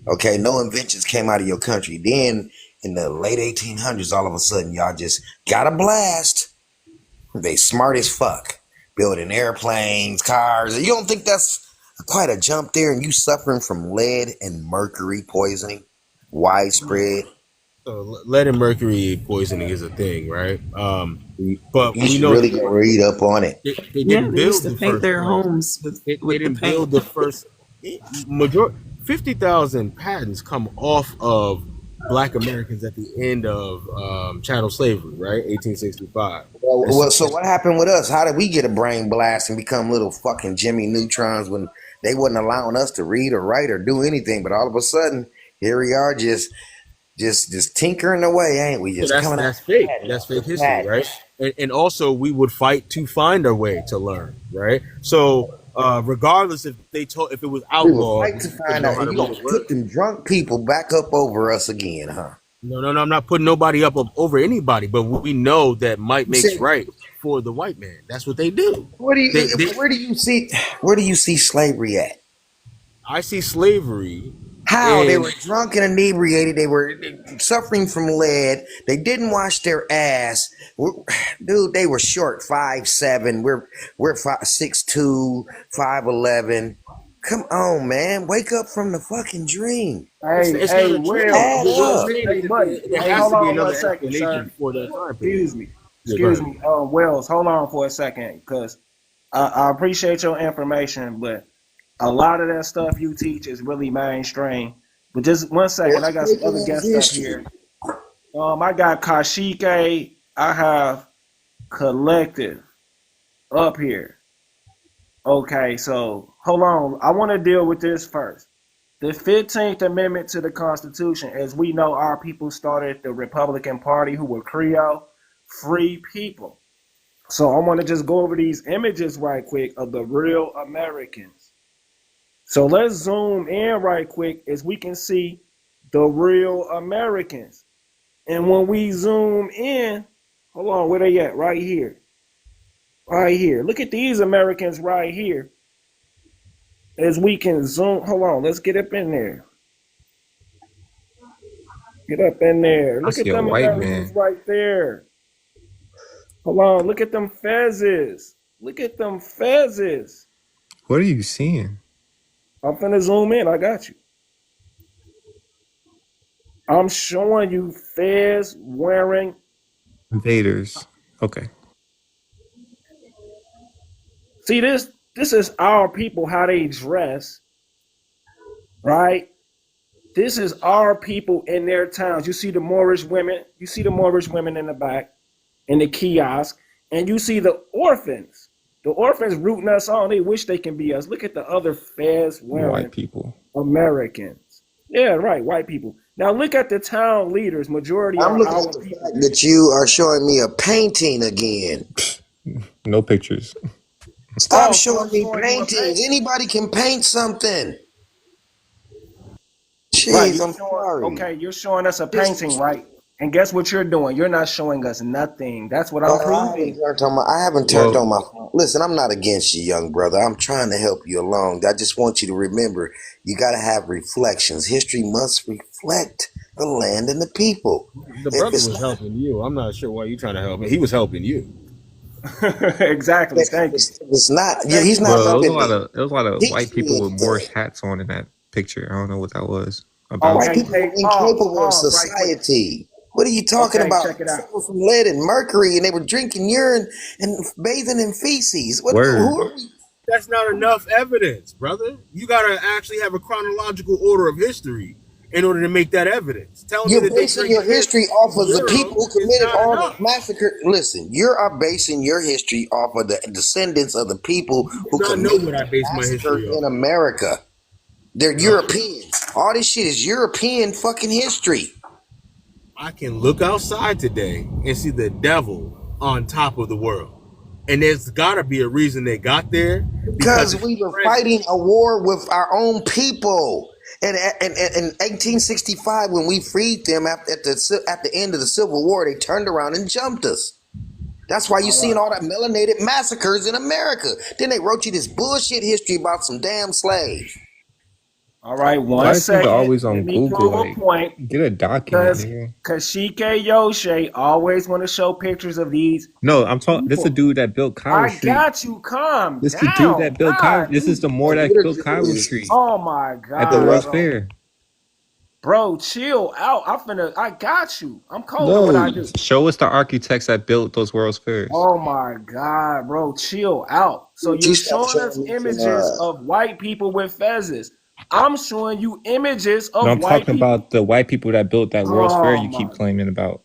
Okay, no inventions came out of your country. Then in the late 1800s, all of a sudden, y'all just got a blast. They smart as fuck. building airplanes, cars. You don't think that's quite a jump there? And you suffering from lead and mercury poisoning, widespread. So lead and mercury poisoning is a thing, right? But You we should know really go read up on it. they Yeah, didn't they used build to the paint first their plane. homes They with the didn't paint. build the first majority. 50,000 patents come off of Black Americans at the end of chattel slavery, right? 1865. And so, So what happened with us? How did we get a brain blast and become little fucking Jimmy Neutrons when they wasn't allowing us to read or write or do anything? But all of a sudden, here we are, just tinkering away, ain't we? so Just coming out that's fake. That's after fake history, right? patents. And also we would fight to find our way to learn, right? So regardless if if it was We will outlawed, fight we to didn't find know out. how And to you read gonna or put work. them drunk people back up over us again, huh? No, I'm not putting nobody up over anybody, but we know that might You makes said, right for the white man. That's what they do. where do you They where do you see slavery at? I see slavery How they in were drunk and inebriated, they were suffering from lead. They didn't wash their ass, dude. They were short, 5'7". We're 6'2", 5'11". Come on, man, wake up from the fucking dream. it's not a dream. Add What I'm up. saying is Hey, buddy. there Hey, has hold to be on one another second, explanation sir. for that time period. Excuse me. Yeah, go Excuse ahead. me. Wells, hold on for a second, because I appreciate your information, but a lot of that stuff you teach is really mainstream. But just one second, What's I got some other taking as guests up history? here. I got Kashike. I have Collective up here. Okay, so hold on. I want to deal with this first. The 15th Amendment to the Constitution, as we know, our people started the Republican Party, who were Creole, free people. So I want to just go over these images right quick of the real Americans. So let's zoom in right quick as we can see the real Americans. And when we zoom in, hold on, where they at? Right here. Right here. Look at these Americans right here. As we can zoom, hold on, let's get up in there. Get up in there. I Look at see a them white Americans man. right there. Hold on, look at them fezzes. Look at them fezzes. What are you seeing? I'm finna zoom in. I got you. I'm showing you fez wearing. Invaders. Okay. See this? This is our people, how they dress, right? This is our people in their towns. You see the Moorish women. You see the Moorish women in the back, in the kiosk, and you see the orphans. The orphans rooting us on. They wish they can be us. Look at the other fez wearing White people. Americans. Yeah, right, white people. Now look at the town leaders. Majority I'm are looking at our the people. fact that you are showing me a painting again. No pictures. Stop Oh, so showing I'm me showing you a paintings. painting. Anybody can paint something. Right, Jeez, you're I'm showing. sorry. Okay, you're showing us a painting, This, right? And guess what you're doing? You're not showing us nothing. That's what I'm proving. I haven't turned on Well, my phone. Listen, I'm not against you, young brother. I'm trying to help you along. I just want you to remember, you got to have reflections. History must reflect the land and the people. The If brother it's was not, helping you. I'm not sure why you trying to help him. He was helping you. Exactly. if Thank you. it's not, yeah, Thank he's you, my not well, brother. helping me. it was a lot of white Teach people me with Moorish anything. hats on in that picture. I don't know what that was about. White Okay, people hey, are pause, incapable of pause right quick. society. What are you talking Okay, about? check it out. Suffer from lead and mercury, and they were drinking urine and bathing in feces. What? Who Word. are we? That's not enough evidence, brother. You gotta actually have a chronological order of history in order to make that evidence. Telling me You're that they basing drank your piss history off in of the Europe people who is committed not all the enough. massacre. Listen, you are basing your history off of the descendants of the people You do who not know committed what I the base my massacre history in on. America. They're No. European. All this shit is European fucking history. I can look outside today and see the devil on top of the world. And there's gotta be a reason they got there because Because it's we were present. fighting a war with our own people. And in 1865, when we freed them at the end of the Civil War, they turned around and jumped us. That's why you're All seeing right. all that melanated massacres in America. Then they wrote you this bullshit history about some damn slaves. All right, Why one is people second. always Let on me Google? prove a Like, point. get a document, Because nigga. Kashike Yoshe always want to show pictures of these No, I'm talking. This is the people. dude that built Cairo I Street. got you. Calm This is the dude down. that built Cairo. God. This is the Moor The that built literature Cairo is Street Oh my at the God, World's bro. Fair. Bro, chill out. I got you. I'm cold at what No, I do. show us the architects that built those World's Fairs. Oh my God, bro, chill out. So you you're stop showing showing us me some images of white people with fezzes. I'm showing you images No, of I'm white talking people. about the white people that built that World's Fair Oh you keep my. claiming about.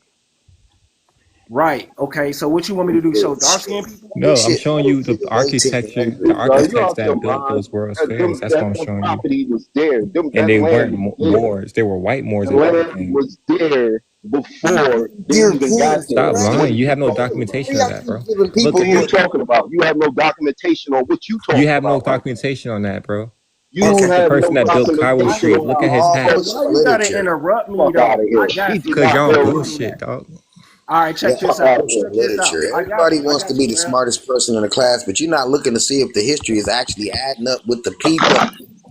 Right. Okay. So what you want me to do? Show dark skinned shit. people? This No, I'm shit showing you the architecture, the 1800s, bro. You architects out your that built mind. those World's Fairs. That's what I'm That showing you. property was there. And That they land weren't was there. Moors. They were white Moors, The if land anything. was there before they even got Europeans, there. Stop What lying. are You you have no talking about? documentation why of y'all that, keep bro. giving Look What people are at you the. talking about? You have no documentation on what you You talking have no about right now. documentation on that, bro. You This okay. is the have person no that built Cairo I Street. documentation know. Look at on his All Hey, hat. bullshit why you gotta literature. interrupt me fuck out of though? I here. He got did you. Cause not y'all Okay, build I'm gonna it. do bullshit, that. dog. All right, Yeah, check Fuck this out out. of here. Check this out. literature. I got Everybody you. I wants to got be you, the man. smartest person in the class, but you're not looking to see if the history is actually adding up with the people.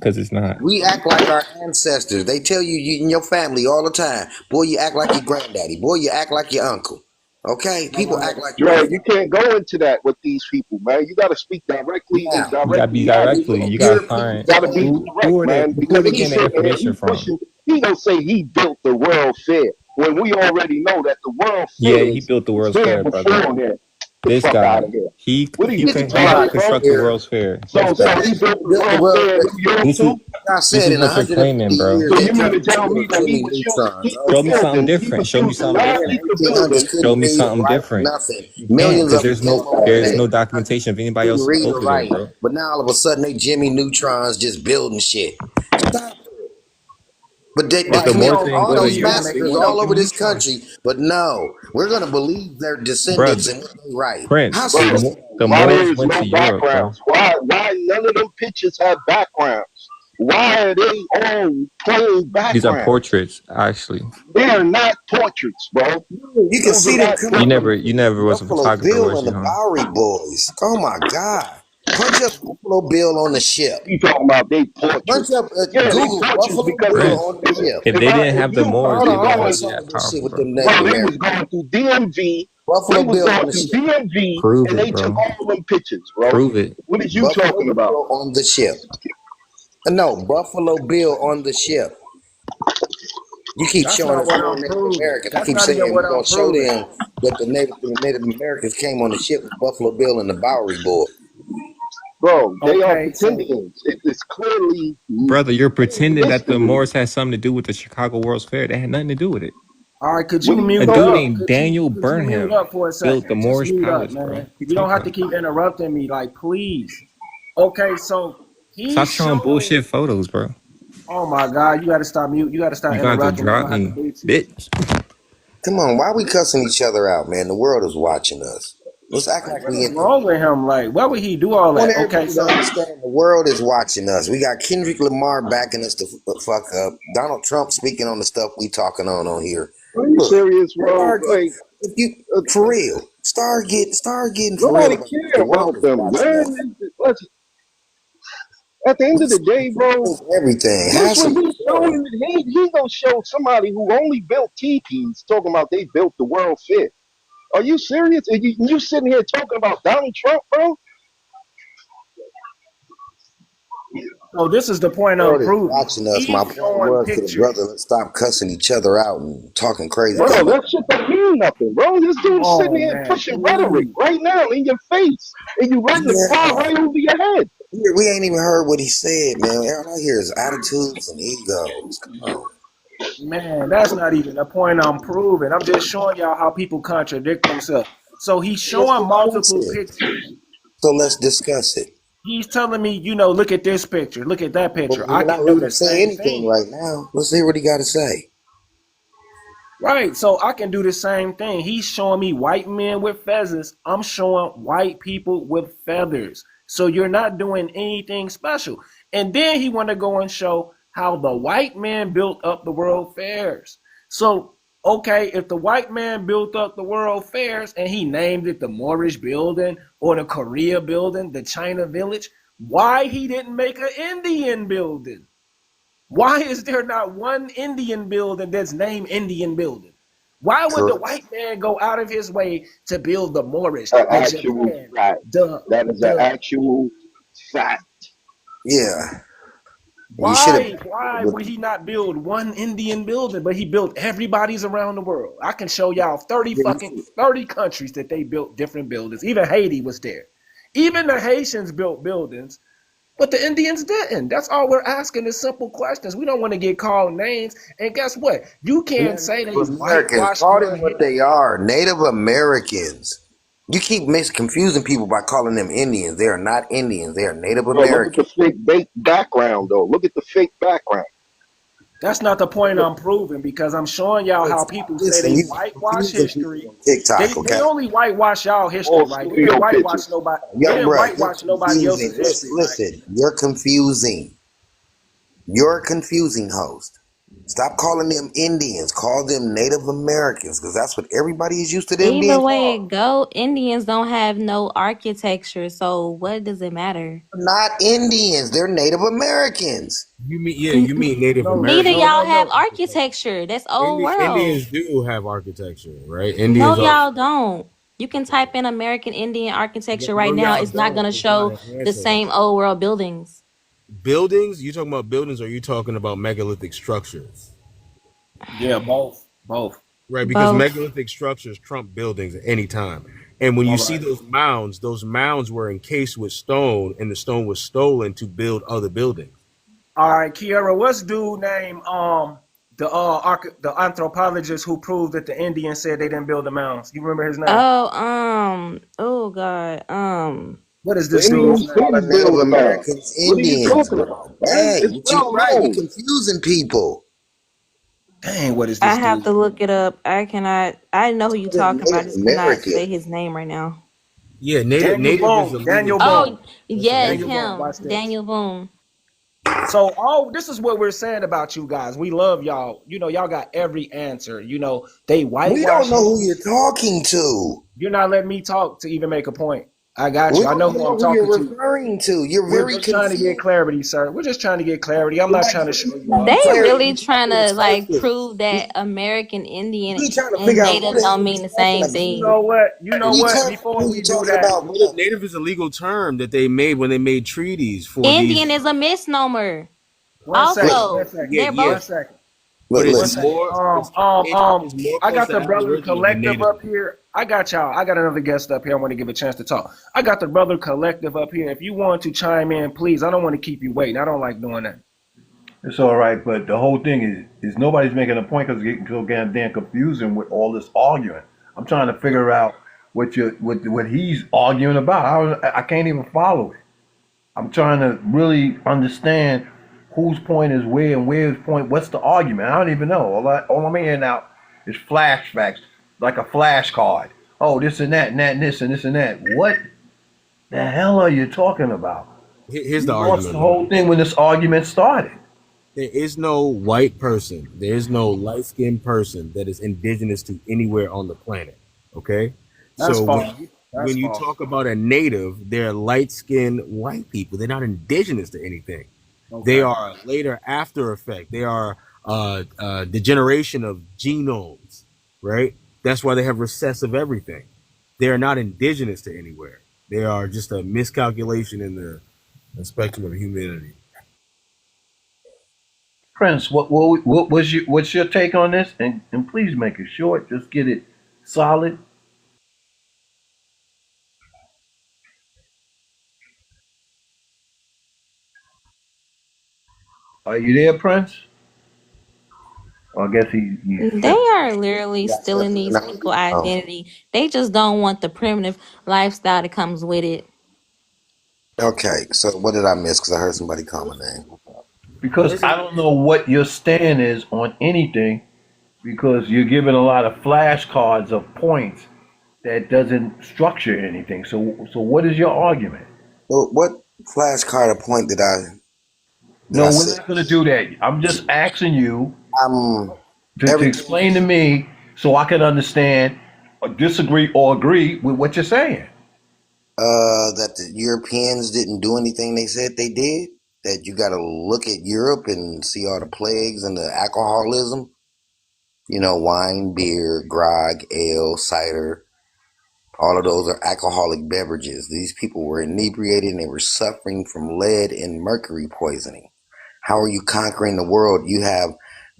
Cause it's not. We act like our ancestors. They tell you in your family all the time, boy, you act like your granddaddy. Boy, you act like your uncle. Okay? All People right. act like Dre, you can't go into that with these people, man. You got to speak directly and now. You gotta be directly at it. directly. You gotta Europeans You find got to don't be direct, who are they man, who are because they he's getting the sitting here, information he from. pushing, he gonna say he built the World Fair when we already know that the World Yeah, he Fairs built the was World's there Fair, brother. before him. The This fuck out guy, of here. he What are he you get the can fuck he out talking helped of about, bro? construct the here. World's Fair. So, This The guy. he man built the built the World world. Fair in New York This is too. I this said is in what you're 150 claiming, bro. years, So they you mean to couldn't tell me produce that he any was using, neutrons. keep the Show me Okay? something building, he different. was Show me using, something Man, not in keep different. the the 1800s building. Show couldn't me read or something write different. nothing. You can't Millions because of them came over there's there. no documentation of anybody Couldn't else read or over there, write. bro. But now all of a sudden they Jimmy Neutrons just building shit. Stop. But If they Right. the come He in more from don't thing, all go to believe these in Europe, the they massacres want to all give over him this neutrons. country. But no, we're gonna believe their Bruh, descendants and what they write. How Prince, Bro, serious? the why there Moors is went no to Europe, bro. backgrounds? Why none of them pictures have backgrounds? Why are they all plain These are backgrounds? portraits, actually. They are not portraits, bro. You can Those are see them not coming from portraits. You never was a Buffalo photographer, Bill was and you, the huh? Bowery Boys. Oh my God! Punch up Buffalo Bill on the ship. You talking about they Punch portraits? up Yeah, they Google portraits Buffalo because Bill Prince. on the ship. If they didn't have the if Moors, Hold you they on, would hold on. never going, Let's be solve that this shit powerful, with bro. them bro, Native they was Americans. going through DMV. They Buffalo was Bill going on the through ship. DMV, Prove and it, they took bro. all them pictures, bro. Prove it. What is you Buffalo talking about? Bill on the ship. No, Buffalo Bill on the ship. You keep That's showing not us what more I'm Native proving. Americans. I That's keep not even saying what we're I'm gonna show proving. them that the Native Americans came on the ship with Buffalo Bill and the Bowery Boy. Bro, they are Okay, so pretending. It's clearly Brother, you're pretending that the history. Moors had something to do with the Chicago World's Fair. They had nothing to do with it. all right, could What you are you A mute dude talking? up? named Daniel Could you mute Burnham up for a built the second? Just Moorish mute up, palace, bro. What man. you You don't talking have to about? keep interrupting me, like please. Okay, so Stop he's showing showing. bullshit photos, bro. Oh my God, you got to stop mute. You got to stop You got to interrupting me. I'm drop gonna have to me, boot you. bitch. Come on, why are we cussing each other out, man? The world is watching us. Let's act Like, like what we is in. wrong with him? Like, why would he do all I want that? Okay, everybody to so understand the world is watching us. We got Kendrick Lamar backing us to fuck up. Donald Trump speaking on the stuff we talking on here. Are you Look, serious, bro? start get Like, if you uh, for real. Start getting for real nobody about this. care The world about is them, watching man. us. Let's, at the end of the Let's day, bro, everything. this Have what some he's decorum. showing. He gonna show somebody who only built teepees talking about they built the World Fair. Are you serious? And you sitting here talking about Donald Trump, bro? this is the point The I'm world is proving. watching us. My He's point showing was to the pictures. brother, let's stop cussing each other out and talking crazy. Bro, Because that shit don't mean nothing, bro. This dude's sitting Oh here man, pushing rhetoric please. right now in your face, and you letting it fly yeah, right over your head. we ain't even heard what he said, man. All I hear is attitudes and egos. Come on. Man, that's not even the point I'm proving. I'm just showing y'all how people contradict themselves. So he's Let's showing discuss multiple it. pictures. So let's discuss it. He's telling me, look at this picture, look at that But picture. I we're not can do letting the him say same anything thing. right now. Let's hear what he got to say. Right. So I can do the same thing. He's showing me white men with feathers. I'm showing white people with feathers. So you're not doing anything special. And then he want to go and show how the white man built up the world fairs. So, okay, if the white man built up the world fairs and he named it the Moorish building or the Korea building, the China village, why he didn't make an Indian building? Why is there not one Indian building that's named Indian building? Why would the Correct. white man go out of his way to build the Moorish, An the actual Japan, fact. the That is an the actual fact. Yeah. You should have. why would he not build one Indian building, but he built everybody's around the world? I can show y'all 30 countries that they built different buildings. Even Haiti was there. Even the Haitians built buildings, but the Indians didn't. That's all we're asking is simple questions. We don't want to get called names. And guess what? You can't They're say Native they Americans. whitewashed Call your them what history. they are. Native Americans. You keep confusing people by calling them Indians. They are not Indians. They are Native Bro, look at the Americans. fake background, though. Look at the fake background. That's not the point I'm proving because I'm showing y'all how people say Listen, they you whitewash confusing people history. on TikTok, They okay? only whitewash y'all history, All right? They didn't studio whitewash pictures. nobody. They Yo, didn't bro, you're whitewash nobody confusing. else's Listen, history, right? listen, you're confusing. You're confusing, host. Stop calling them Indians. Call them Native Americans because that's what everybody is used to them Either being way called. it go, Indians don't have no architecture, so what does it matter? They're not Indians. They're Native Americans. You mean Native No, Neither American no, y'all no, have no. architecture. architecture. That's old world. Indians do have architecture, right? No, Indians are. y'all don't. You can type in American Indian architecture right No, now. y'all It's not don't. gonna It's not show an the answer. same old world buildings. Buildings? You talking about buildings or are you talking about megalithic structures? Yeah, both. Both. Right, because Both. megalithic structures trump buildings at any time. And when you All see right. those mounds were encased with stone and the stone was stolen to build other buildings. All right, Kiera, what's dude name? The anthropologist who proved that the Indians said they didn't build the mounds. You remember his name? Oh God, What is The this Don't dude's Indians name? call the didn't Native build the mound. Americans What are you Indians, talking bro. about, man? Dang, It's but you well right. You known. confusing people. Dang, what is I this have dude's to look name? it up. I cannot. I know who you They're talking about. I Native just cannot say Americans. his name right now. Yeah, Daniel native is a Boone. legal Daniel term. Boone. Oh That's a yes, legal Daniel Boone. term. him, Watch this. Daniel Boone. So all this is what we're saying about you guys. We love y'all. You know, y'all got every answer. You know, they We don't whitewash know who history. you're talking to. You're not letting me talk to even make a point. I got We you. I don't know even who know I'm who you're talking to. referring to. You're We're very just trying to get confused. clarity, sir. We're just trying to get clarity. I'm not Like, trying to what are show you you trying They up. to clarity? really You trying can't to explain like this. prove that American Indian We trying to and figure out who Native the hell don't mean you're the talking same about. You thing. know what? You know You what? tell me Before who we you're do talking that, about, bro. Native is a legal term that they made when they made treaties for these. Indian is a misnomer. one second, Look, one Also, second, Yeah, they're yeah, one both. second, but look, one it's listen. second. more. It's more I close got to the brother Aboriginal than collective Native. up here. I got y'all. I got another guest up here. I want to give a chance to talk. I got the brother collective up here. If you want to chime in, please. I don't want to keep you waiting. I don't like doing that. It's all right, but the whole thing is nobody's making a point because it's getting so damn confusing with all this arguing. I'm trying to figure out what he's arguing about. I can't even follow it. I'm trying to really understand whose point is where and where's point. What's the argument? I don't even know. All I'm hearing now is flashbacks, like a flashcard. Oh, this and that and that and this and this and that. What the hell are you talking about? Here's We the lost the argument. whole thing when this argument started. There is no white person. There is no light skinned person that is indigenous to anywhere on the planet. Okay, That's so false. That's when you false. talk about a native, they're light skinned white people. They're not indigenous to anything. They Okay. are a later after effect. They are the generation of genomes, right? That's why they have recessive everything. They are not indigenous to anywhere. They are just a miscalculation in the spectrum of humanity. Prince, what's your take on this? And please make it short. Just get it solid. Are you there, Prince? Well, I guess he They stepped. are literally You got stuff stealing in these the people Oh, identity. They just don't want the primitive lifestyle that comes with it. okay. So what did I miss? Because I heard somebody call my name. Because I don't know what your stand is on anything. Because you're giving a lot of flashcards of points that doesn't structure anything. So what is your argument? Well, what flashcard or point did I No, we're say? not going to do that. I'm just asking you I'm to everything. explain to me so I can understand or disagree or agree with what you're saying. That the Europeans didn't do anything they said they did. that you got to look at Europe and see all the plagues and the alcoholism. You know, wine, beer, grog, ale, cider. All of those are alcoholic beverages. These people were inebriated and they were suffering from lead and mercury poisoning. How are you conquering the world? You have,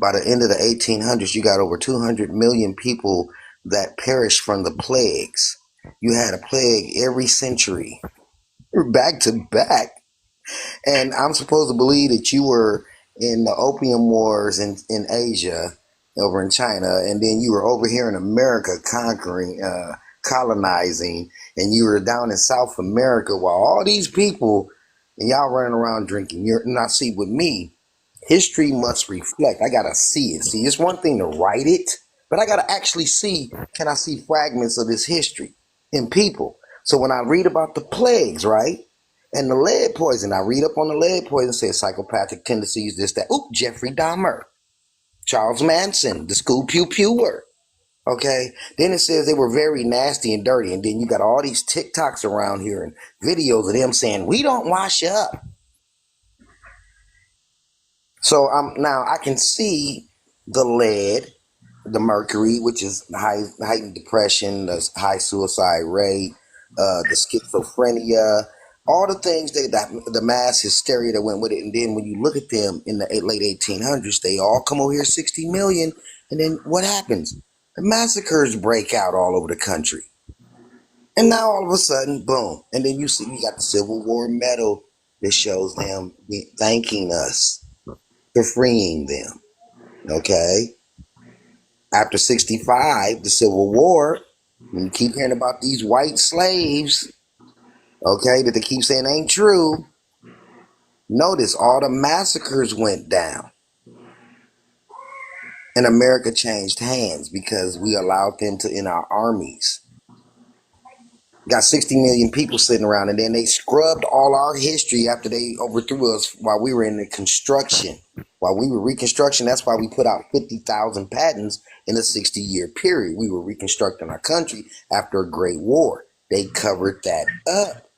by the end of the 1800s, you got over 200 million people that perished from the plagues. You had a plague every century, back to back. And I'm supposed to believe that you were in the opium wars in Asia, over in China, and then you were over here in America conquering, colonizing, and you were down in South America while all these people and y'all running around drinking. You're not, see, with me, history must reflect. I gotta see it. See, it's one thing to write it, but I gotta actually see, can I see fragments of this history in people? So when I read about the plagues, right? And the lead poison, I read up on the lead poison, says psychopathic tendencies, this, that. Oop, Jeffrey Dahmer, Charles Manson, the school pew pewer. Okay. Then it says they were very nasty and dirty. And then you got all these TikToks around here and videos of them saying, we don't wash up. So now I can see the lead, the mercury, which is heightened depression, the high suicide rate, the schizophrenia, all the things the mass hysteria that went with it. And then when you look at them in the late 1800s, they all come over here, 60 million. And then what happens? The massacres break out all over the country. And now all of a sudden, boom. And then you got the Civil War medal that shows them thanking us for freeing them. Okay. After 65, the Civil War, when you keep hearing about these white slaves, okay, that they keep saying ain't true, notice all the massacres went down. And America changed hands because we allowed them to in our armies. Got 60 million people sitting around, and then they scrubbed all our history after they overthrew us while we were in the construction. While we were reconstruction, that's why we put out 50,000 patents in a 60-year period. We were reconstructing our country after a great war. They covered that up.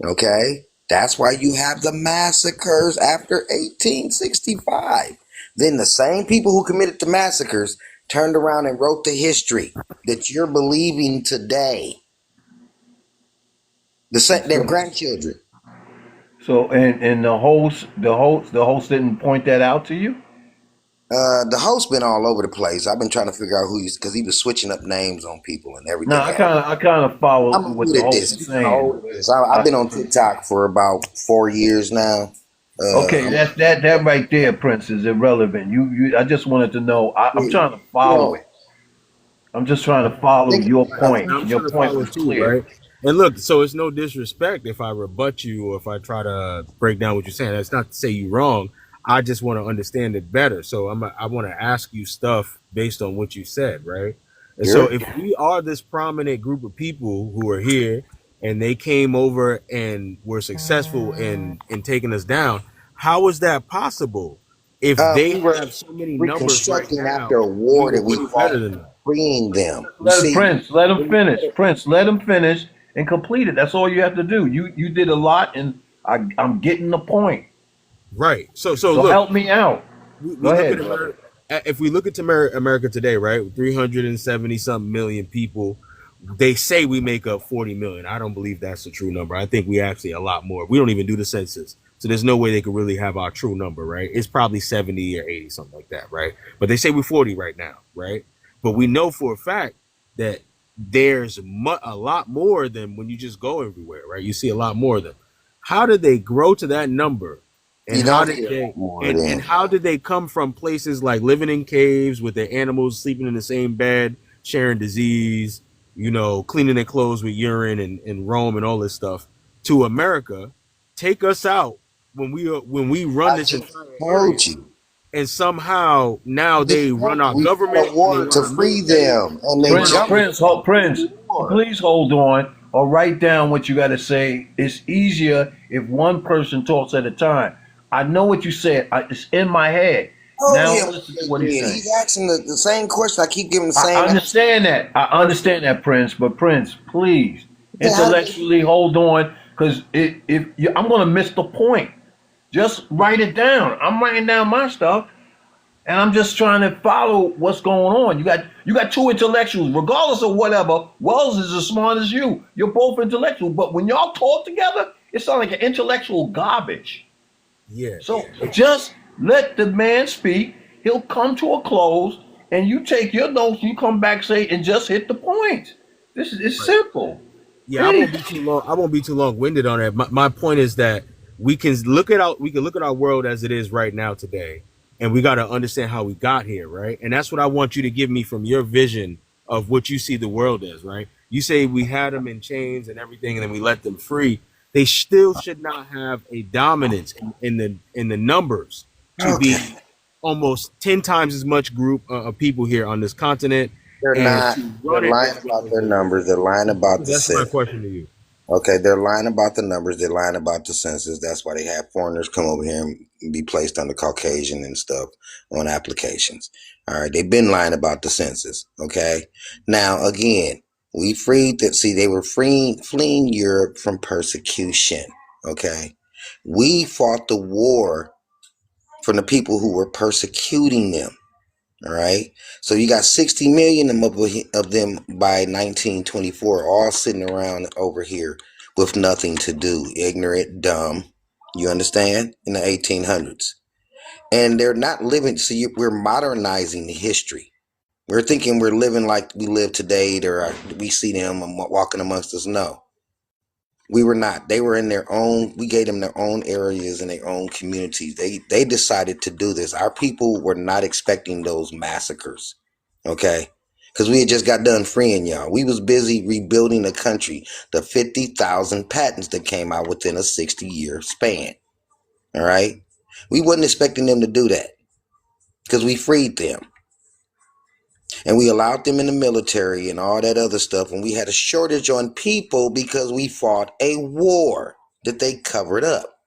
Okay? That's why you have the massacres after 1865. Then the same people who committed the massacres turned around and wrote the history that you're believing today. Their grandchildren. So, and the host didn't point that out to you? The host been all over the place. I've been trying to figure out who he's, because he was switching up names on people and everything. No, I kind of follow I'm what good the at host this. is saying. I've been on TikTok for about 4 years now. Okay, that right there, Prince, is irrelevant. I just wanted to know. I'm trying to follow it. I'm just trying to follow your point. I'm Your trying to point follow was too, clear. right? And look, so it's no disrespect if I rebut you or if I try to break down what you're saying. That's not to say you're wrong. I just want to understand it better. So I want to ask you stuff based on what you said, right? And so if we are this prominent group of people who are here and they came over and were successful in taking us down, how is that possible? If they We were have so many numbers right reconstructing now, after a we war were that we way fought, better than them. freeing them. You see, Let him finish. Prince, let him finish and complete it. That's all you have to do. You did a lot, and I'm getting the point. Right. So So look, help me out. we Go look ahead, at brother. if we look at America today, right, 370 something million people, they say we make up 40 million. I don't believe that's the true number. I think we actually a lot more. We don't even do the census. So there's no way they could really have our true number, right? It's probably 70 or 80, something like that, right? But they say we're 40 right now, right? But we know for a fact that there's a lot more than when you just go everywhere, right? You see a lot more of them. How did they grow to that number? And you how don't did hear they more and, than and how did they come from places like living in caves with their animals sleeping in the same bed, sharing disease, cleaning their clothes with urine and Rome and all this stuff to America, take us out when we run I this just entire area, told you. and somehow now Just they run told you. our We fought government a and they war run to our free military. them, and they They run Prince, our jumped Prince, infrastructure. Prince, war. please hold on or write down what you got to say. It's easier if one person talks at a time. I know what you said. It's in my head. Told Now him listen to what what they he's did. saying. He's asking the same question. I keep giving the I same answer. understand that. I understand that, Prince. But Prince, please How did they, intellectually hold on, because I'm going to miss the point. Just write it down. I'm writing down my stuff, and I'm just trying to follow what's going on. You got two intellectuals, regardless of whatever. Wells is as smart as you. You're both intellectual, but when y'all talk together, it sounds like an intellectual garbage. Yeah. So just let the man speak. He'll come to a close, and you take your notes. You come back, say, and just hit the point. This is it's simple. Yeah, I won't be too long. I won't be too long-winded on that. My point is that we can look at our world as it is right now today, and we got to understand how we got here, right? And that's what I want you to give me from your vision of what you see the world as, right? You say we had them in chains and everything, and then we let them free. They still should not have a dominance in the numbers to be Okay. almost 10 times as much group of people here on this continent, They're and not. to They're run it lying as well about as their they do. numbers. They're lying about the That's my census. question to you. Okay, they're lying about the numbers. They're lying about the census. That's why they have foreigners come over here and be placed under Caucasian and stuff on applications. All right, they've been lying about the census. Okay, now again, we freed that. See, they were fleeing Europe from persecution. Okay, we fought the war from the people who were persecuting them. All right. So you got 60 million of them by 1924, all sitting around over here with nothing to do, ignorant, dumb. You understand? In the 1800s. And they're not living. See, we're modernizing the history. We're thinking we're living like we live today. We see them walking amongst us. No. We were not. They were in their own. We gave them their own areas and their own communities. They decided to do this. Our people were not expecting those massacres, okay? Because we had just got done freeing y'all. We was busy rebuilding the country. The 50,000 patents that came out within a 60-year span. All right, we wasn't expecting them to do that because we freed them. And we allowed them in the military and all that other stuff. And we had a shortage on people because we fought a war that they covered up.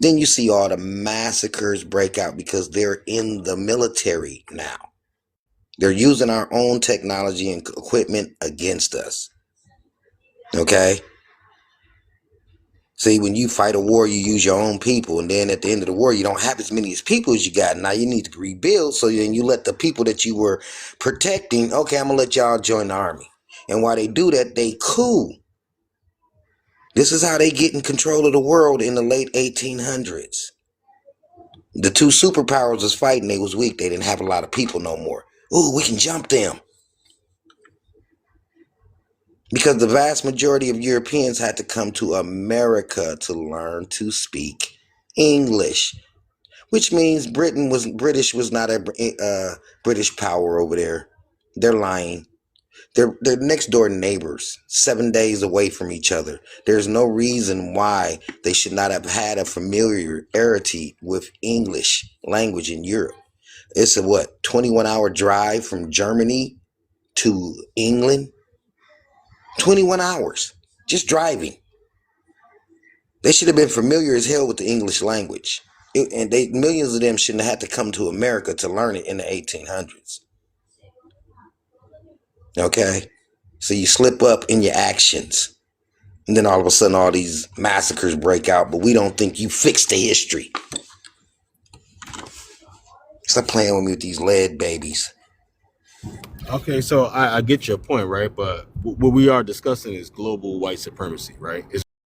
Then you see all the massacres break out because they're in the military now. They're using our own technology and equipment against us. Okay? See, when you fight a war, you use your own people. And then at the end of the war, you don't have as many people as you got. Now you need to rebuild. So then you let the people that you were protecting, okay, I'm going to let y'all join the army. And while they do that, they coup. This is how they get in control of the world in the late 1800s. The two superpowers was fighting. They was weak. They didn't have a lot of people no more. Ooh, we can jump them. Because the vast majority of Europeans had to come to America to learn to speak English, which means British was not a British power over there. They're lying. They're next door neighbors, 7 days away from each other. There's no reason why they should not have had a familiarity with English language in Europe. It's a 21-hour drive from Germany to England? 21 hours, just driving. They should have been familiar as hell with the English language. Millions of them shouldn't have had to come to America to learn it in the 1800s. Okay? So you slip up in your actions. And then all of a sudden all these massacres break out, but we don't think you fixed the history. Stop playing with me with these lead babies. Okay, so I get your point, right? But what we are discussing is global white supremacy, right? It's